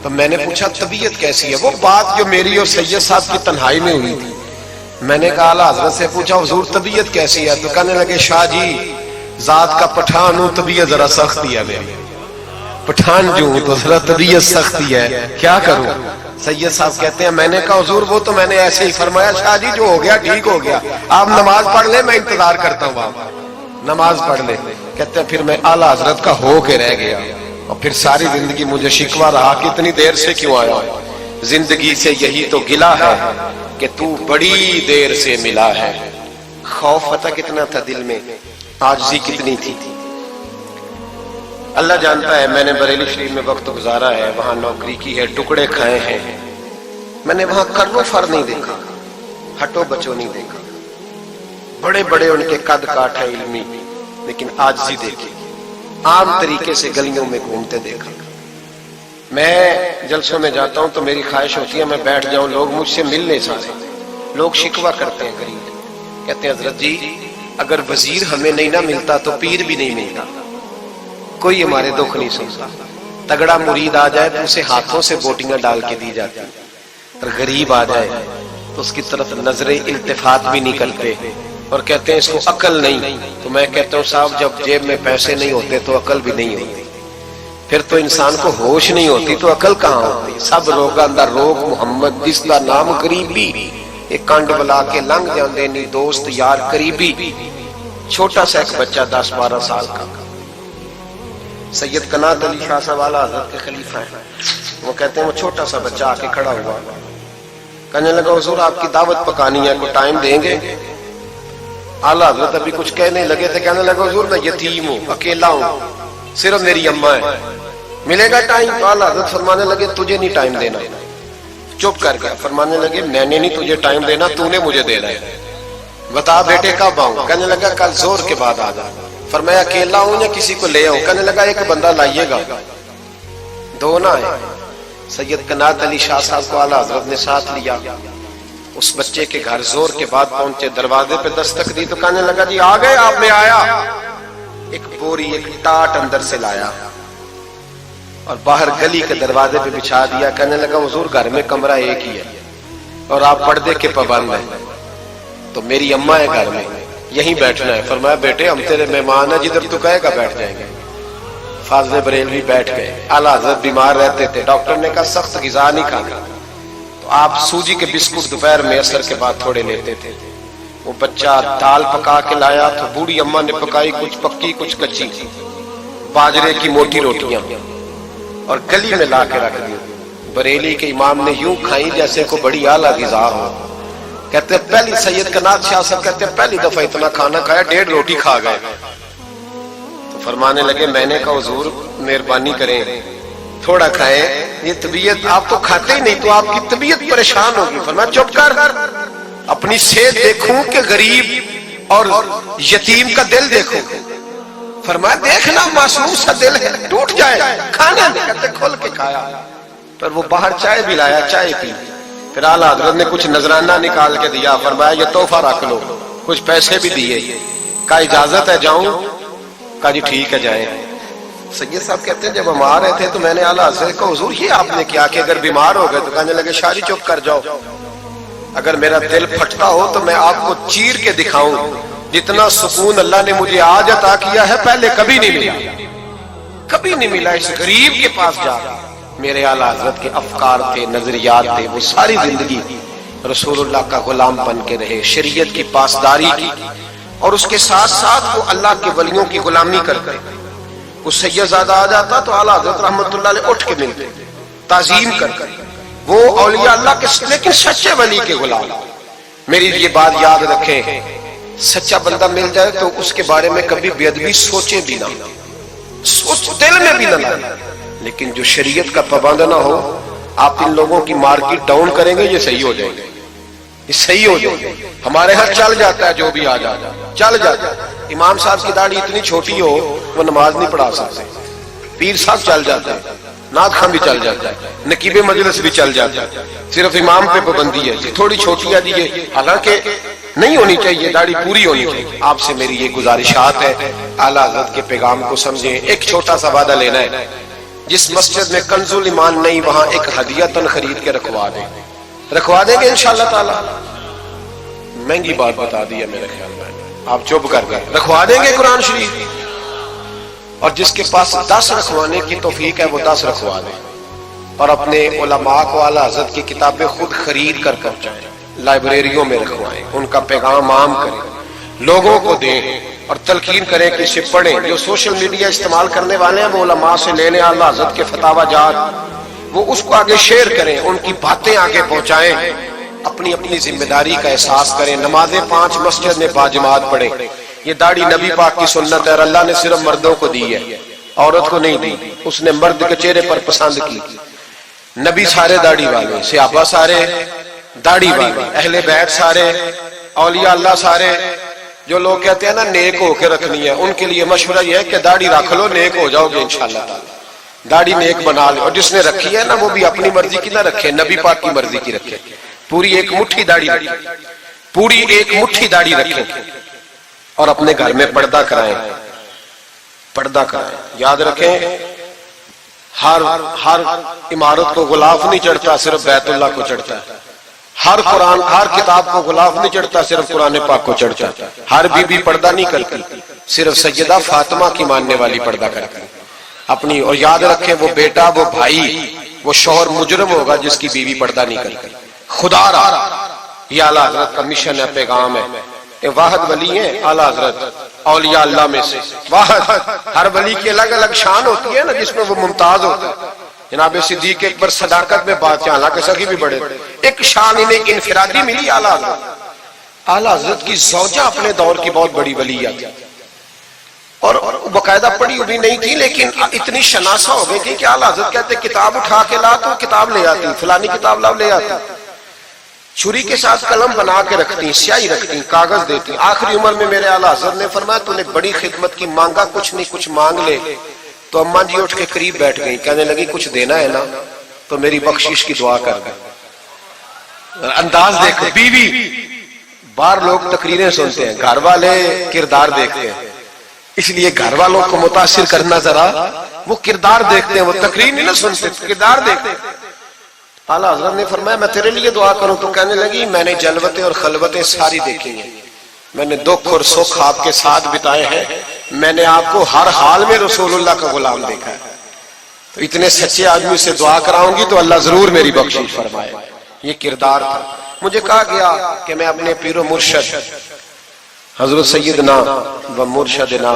تو میں نے پوچھا طبیعت کیسی ہے؟ وہ بات جو میری اور سید صاحب کی تنہائی میں ہوئی تھی، میں نے کہا اعلیٰ حضرت سے پوچھا حضور طبیعت کیسی ہے؟ تو کہنے لگے شاہ جی ذات کا پٹھان ہوں، طبیعت ذرا سختی ہے، میری پٹھان جو ہوں تو ذرا طبیعت سختی ہے، کیا کروں؟ سید صاحب کہتے ہیں میں نے کہا حضور وہ تو میں نے ایسے ہی فرمایا، شاہ جی جو ہو گیا ٹھیک ہو گیا، آپ نماز پڑھ لیں میں انتظار کرتا ہوں، آپ نماز پڑھ لیں۔ کہتے ہیں پھر میں اعلیٰ حضرت کا ہو کے رہ گیا، اور پھر ساری زندگی مجھے شکوہ رہا کہ اتنی دیر سے کیوں آیا، زندگی سے یہی تو گلہ ہے کہ تو بڑی دیر سے ملا ہے۔ خوف پتہ کتنا تھا دل میں، عاجزی کتنی تھی۔ اللہ جانتا ہے میں نے بریلی شریف میں وقت گزارا ہے، وہاں نوکری کی ہے، ٹکڑے کھائے ہیں، میں نے وہاں کرو فر نہیں دیکھا، ہٹو بچو نہیں دیکھا، بڑے بڑے ان کے قد کاٹ ہے علمی، لیکن عاجزی دیکھی، عام طریقے سے گلیوں میں گھومتے دیکھا۔ میں جلسوں میں جاتا ہوں تو میری خواہش ہوتی ہے میں بیٹھ جاؤں، لوگ مجھ سے مل نہیں سکتے، لوگ شکوہ کرتے ہیں غریب، کہتے ہیں حضرت جی اگر وزیر ہمیں نہیں نہ ملتا تو پیر بھی نہیں ملتا، کوئی ہمارے دکھ نہیں سنتا، تگڑا مرید آ جائے تو اسے ہاتھوں سے بوٹیاں ڈال کے دی جاتی، اور غریب آ جائے تو اس کی طرف نظر التفات بھی نہیں کرتے، اور کہتے ہیں اس کو عقل نہیں۔ تو میں کہتا ہوں صاحب جب جیب میں پیسے نہیں ہوتے تو عقل بھی نہیں ہوتی، پھر تو انسان کو ہوش نہیں ہوتی تو عقل کہاں ہوتی؟ سب روگاں دا روگ محمد جس دا نام غریبی، ایک کانڈ بلا کے لنگ جاندے نہیں دوست یار قریبی۔ چھوٹا سا ایک بچہ 10-12 سال کا، سید قنات علی شاہ صاحب اعلیٰ حضرت کے خلیفہ ہیں، وہ کہتے ہیں وہ چھوٹا سا بچہ آ کے کھڑا ہوا، کہنے لگا حضور آپ کی دعوت پکانی ہے، کوئی ٹائم دیں گے؟ اعلیٰ حضرت ابھی کچھ کہنے لگے تھے، کہنے لگا حضور میں یتیم ہوں، اکیلا ہوں، صرف میری اماں ہے، ملے گا ٹائم؟ تو اعلیٰ حضرت فرمانے لگے تجھے نہیں ٹائم دینا، چپ کر گیا، فرمانے لگے میں نے نہیں تجھے ٹائم دینا، تو نے مجھے دینا ہے، بتا بیٹے کب آؤں؟ کہنے لگا کل زور کے بعد آ جا۔ فرمایا اکیلا ہوں یا کسی کو لے آؤں؟ کہنے لگا ایک بندہ لائیے گا، دو نہ ہے۔ سید قنات علی شاہ صاحب کو اعلیٰ حضرت نے ساتھ لیا، اس بچے کے گھر زور کے بعد پہنچے، دروازے پہ دستک دی تو کہنے لگا جی آ گئے آپ؟ میں آیا، ایک بوری ایک ٹاٹ اندر سے لایا اور باہر گلی کے دروازے پہ بچھا دیا، کہنے لگا حضور گھر میں کمرہ ایک ہی ہے اور آپ پردے کے پابند ہیں، تو میری اماں ہے گھر میں، یہیں بیٹھنا ہے۔ فرمایا بیٹے ہم تیرے مہمان ہیں، جدھر تو کہے گا بیٹھ جائیں گے۔ فاضل بریلوی بیٹھ گئے، اعلیٰ حضرت بیمار رہتے تھے، ڈاکٹر نے کہا سخت غذا نہیں کھانا، تو آپ سوجی کے بسکٹ دوپہر میں عصر کے بعد تھوڑے لیتے تھے۔ وہ بچہ دال پکا کے لایا تو بوڑھی اماں نے پکائی، کچھ پکی کچھ کچی، باجرے کی موٹی روٹیاں، اور گلی میں لا کے رکھ دی۔ بریلی کے امام نے یوں کھائی جیسے کو بڑی اعلیٰ غذا ہو۔ کہتے ہیں پہلی سید قنات شاہ صاحب کہتے ہیں پہلی دفعہ اتنا کھانا کھایا، 1.5 روٹی کھا گئے۔ تو فرمانے لگے میں نے کہا حضور مہربانی کریں تھوڑا کھائیں، یہ طبیعت آپ تو کھاتے ہی نہیں تو آپ کی طبیعت پریشان ہوگی۔ فرمایا چپ کر، اپنی صحت دیکھوں کہ غریب اور یتیم کا دل دیکھوں؟ فرمایا دیکھنا معصوم سا دل ہے، ٹوٹ جائے کھانا نہیں۔ کہتے کھول کے کھایا، پر وہ باہر چائے بھی لایا، چائے پی، پھر اعلیٰ حضرت نے کچھ نذرانہ نکال کے دیا، فرمایا یہ تحفہ رکھ لو، کچھ پیسے بھی دیے، کہا اجازت ہے جاؤں؟ کہا جی ٹھیک ہے جائیں۔ سید صاحب کہتے ہیں جب ہم آ رہے تھے تو میں نے اعلیٰ حضرت کو حضور یہ آپ نے کیا کہ اگر بیمار ہو گئے؟ تو کہنے لگے شاہ جی چپ کر جاؤ، اگر میرا دل پھٹتا ہو تو میں آپ کو چیر کے دکھاؤں، جتنا سکون اللہ نے مجھے آج عطا کیا ہے پہلے کبھی نہیں ملا، کبھی نہیں ملا۔ اس غریب کے پاس جا، میرے اعلیٰ حضرت کے افکار تھے، نظریات تھے، وہ ساری زندگی رسول اللہ کا غلام بن کے رہے، شریعت کی پاسداری کی، اور اس کے ساتھ ساتھ وہ اللہ کے ولیوں کی غلامی کرتے۔ وہ سید زادہ آ جاتا تو اعلیٰ حضرت رحمت اللہ علیہ اٹھ کے ملتے، تعظیم کرتے، وہ اولیاء اللہ کے لیکن سچے ولی کے غلام۔ میری یہ بات یاد رکھیں، سچا بندہ مل جائے تو اس کے بارے میں کبھی بے ادبی سوچے بھی نہ، سوچ دل میں بھی نہ لائے، لیکن جو شریعت کا پابند نہ ہو، آپ ان لوگوں کی مارکیٹ ڈاؤن کریں گے یہ صحیح ہو جائیں گے، یہ صحیح ہو جائیں گے۔ ہمارے ہاں چل جاتا ہے جو بھی آ جاتا ہے، چل جاتا ہے۔ امام صاحب کی داڑھی اتنی چھوٹی ہو وہ نماز نہیں پڑھا سکتے، پیر صاحب چل جاتا ہے، نعت خواں بھی چل جاتا ہے، نقیب مجلس بھی چل جاتا ہے، صرف امام پہ پابندی ہے، تھوڑی چھوٹی ہے یہ، حالانکہ نہیں ہونی چاہیے، داڑھی پوری ہونی چاہیے۔ آپ سے میری یہ گزارشات ہے، اعلیٰ حضرت کے پیغام کو سمجھیں۔ ایک چھوٹا سا وعدہ لینا ہے، جس مسجد میں کنز الایمان نہیں وہاں ایک ہدیہ خرید کے رکھوا دیں گے انشاءاللہ تعالی۔ مہنگی بات بتا دی ہے میرے خیال میں، آپ چپ کر گئے، رکھوا دیں گے قرآن شریف، اور جس کے پاس 10 رکھوانے کی توفیق ہے وہ 10 رکھوا دیں، اور اپنے علماء کو اعلیٰ حضرت کی کتابیں خود خرید کر پہنچائیں، لائبریریوں میں رکھوائیں، ان کا پیغام عام کریں، لوگوں کو دیں اور تلقین کریں کہ اسے پڑھیں۔ جو سوشل میڈیا استعمال کرنے والے ہیں وہ علماء سے لے لیں اعلیٰ حضرت کے فتاوی جات، وہ اس کو آگے شیئر کریں، ان کی باتیں آگے پہنچائیں، اپنی اپنی ذمہ داری کا احساس کریں۔ نمازیں 5 مسجد میں باجماعت پڑھیں، یہ داڑھی نبی پاک کی سنت ہے اور اللہ نے صرف مردوں کو دی ہے، عورت کو نہیں دی، اس نے مرد کے چہرے پر پسند کی۔ نبی سارے داڑھی والے، صحابہ سارے داڑھی والے، اہل بیت سارے، اولیاء اللہ سارے۔ جو لوگ کہتے ہیں نا نیک ہو کے رکھنی ہے، ان کے لیے مشورہ یہ ہے کہ داڑھی رکھ لو، نیک ہو جاؤ گے انشاءاللہ تعالی۔ داڑھی نیک بنا لو، اور جس نے رکھی ہے نا وہ بھی اپنی مرضی کی نہ رکھے، نبی پاک کی مرضی کی رکھے۔ پوری ایک مٹھی داڑھی رکھے، پوری ایک مٹھی داڑھی رکھے، اور اپنے گھر میں پردہ کرائیں، پردہ کرائیں۔ یاد رکھیں ہر عمارت کو غلاف نہیں چڑھتا، صرف بیت اللہ کو چڑھتا ہے۔ ہر قرآن، ہر کتاب کو غلاف نہیں چڑھتا، صرف قرآن پاک کو چڑھتا ہے۔ ہر بی بی پردہ نہیں کرتی، صرف سیدہ فاطمہ کی ماننے والی پردہ کرتی اپنی۔ اور یاد رکھیں وہ بیٹا، وہ بھائی، وہ شوہر مجرم ہوگا جس کی بیوی پردہ نہیں کرتی۔ خدا را یہ اعلیٰ حضرت کا مشن ہے، پیغام ہے۔ یہ واحد ولی ہیں اعلیٰ حضرت اولیاء اللہ میں سے، واحد۔ ہر ولی کی الگ الگ شان ہوتی ہے نا، جس میں وہ ممتاز ہوتا ہے۔ جناب صدیق اکبر صداقت میں بات، حالانکہ سخی بھی بڑے، ایک شان انہیں انفرادی ملی اعلیٰ حضرت۔ اعلیٰ حضرت کی زوجہ اپنے دور کی بہت بڑی ولی تھی، اور باقاعدہ پڑھی ہوئی نہیں تھی، لیکن اتنی شناسہ ہو گئی تھی کہ اعلیٰ حضرت کہتے کتاب اٹھا کے لا تو کتاب لے آتی، فلانی کتاب لاؤ لے آتی۔ چھری کے ساتھ قلم بنا کے رکھتی، سیاہی رکھتی، کاغذ دیتی۔ آخری عمر میں میرے اعلیٰ حضرت نے فرمایا تو نے بڑی خدمت کی، مانگا کچھ نہیں، کچھ مانگ لے۔ تو اماں جی اٹھ کے قریب بیٹھ گئی، کہنے لگی کچھ دینا ہے نا تو میری بخشش کی دعا کر دے۔ انداز دیکھو، بیوی، باہر لوگ تقریریں سنتے ہیں، گھر والے کردار دیکھتے ہیں، اس لیے گھر والوں کو متاثر کرنا، ذرا وہ کردار دیکھتے ہیں، وہ تقریر نہیں نہ سنتے، کردار دیکھتے ہیں۔ اعلیٰ حضرت نے فرمایا میں تیرے لیے دعا کروں؟ تو کہنے لگی میں نے جلوتیں اور خلوتیں ساری دیکھی ہیں، میں نے دکھ اور سکھ آپ کے ساتھ بتائے ہیں، میں نے آپ کو ہر حال میں رسول اللہ کا غلام دیکھا ہے، تو اتنے سچے آدمی سے دعا کراؤں گی تو اللہ ضرور میری بخشش فرمائے۔ یہ کردار تھا۔ مجھے کہا گیا کہ میں اپنے پیر و مرشد حضرت سیدنا و مرشدنا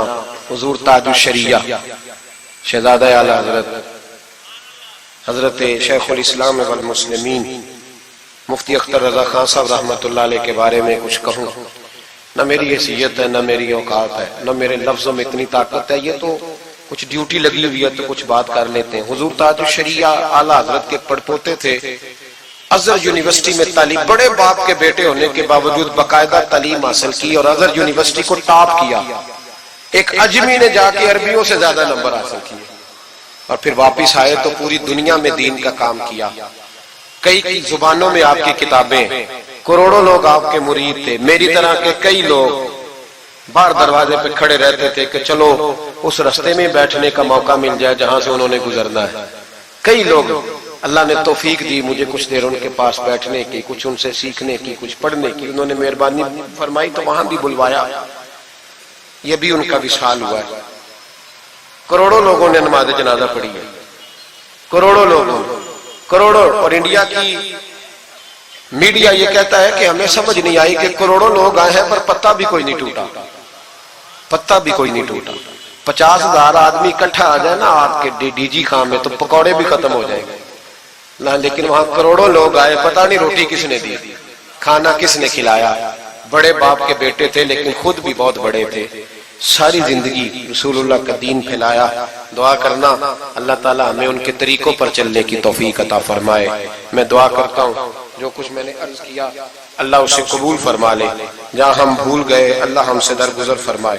حضور تاج الشریعہ شہزادہ اعلیٰ حضرت شیخ الاسلام والمسلمین مفتی اختر رضا خان صاحب رحمۃ اللہ علیہ کے بارے میں کچھ کہوں۔ نہ میری حیثیت ہے، نہ میری اوقات ہے، نہ میرے لفظوں میں اتنی طاقت ہے، یہ تو کچھ ڈیوٹی لگی ہوئی ہے تو کچھ بات کر لیتے ہیں۔ حضور تاج الشریعہ اعلیٰ حضرت کے پڑپوتے تھے، ازہر یونیورسٹی میں تعلیم، بڑے باپ کے بیٹے ہونے کے باوجود باقاعدہ تعلیم حاصل کی اور ازہر یونیورسٹی کو ٹاپ کیا۔ ایک اجمی نے جا کے عربیوں سے زیادہ نمبر حاصل کیے، اور پھر واپس آئے تو پوری دنیا میں دین کا کام کیا۔ کئی زبانوں میں آپ کی کتابیں، کروڑوں لوگ آپ کے مرید تھے۔ میری طرح کے کئی لوگ باہر دروازے پہ کھڑے رہتے تھے کہ چلو اس رستے میں بیٹھنے کا موقع مل جائے جہاں سے انہوں نے گزرنا ہے۔ کئی لوگ اللہ نے توفیق دی مجھے کچھ دیر ان کے پاس بیٹھنے کی، کچھ ان سے سیکھنے کی، کچھ پڑھنے کی، انہوں نے مہربانی فرمائی تو وہاں بھی بلوایا۔ یہ بھی ان کا وصال ہوا ہے۔ کروڑوں لوگوں نے نماز جنازہ پڑھی ہے، کروڑوں لوگوں، کروڑوں۔ اور انڈیا کی میڈیا یہ کہتا ہے کہ ہمیں سمجھ نہیں آئی کہ کروڑوں لوگ آئے ہیں پر پتہ بھی کوئی نہیں ٹوٹا، پتہ بھی کوئی نہیں ٹوٹا۔ 50,000 آدمی اکٹھا آ جائے نا آپ کے ڈی جی خان میں تو پکوڑے بھی ختم ہو جائیں گے، لیکن وہاں کروڑوں لوگ آئے، پتہ نہیں روٹی کس نے دی، کھانا کس نے کھلایا۔ بڑے باپ کے بیٹے تھے لیکن خود بھی بہت بڑے تھے، ساری زندگی رسول اللہ کا دین پھیلایا۔ دعا کرنا اللہ تعالیٰ ہمیں ان کے طریقوں پر چلنے کی توفیق عطا فرمائے۔ میں دعا کرتا ہوں جو کچھ میں نے عرض کیا اللہ اسے قبول فرما لے، جہاں ہم بھول گئے اللہ ہم سے درگزر فرمائے۔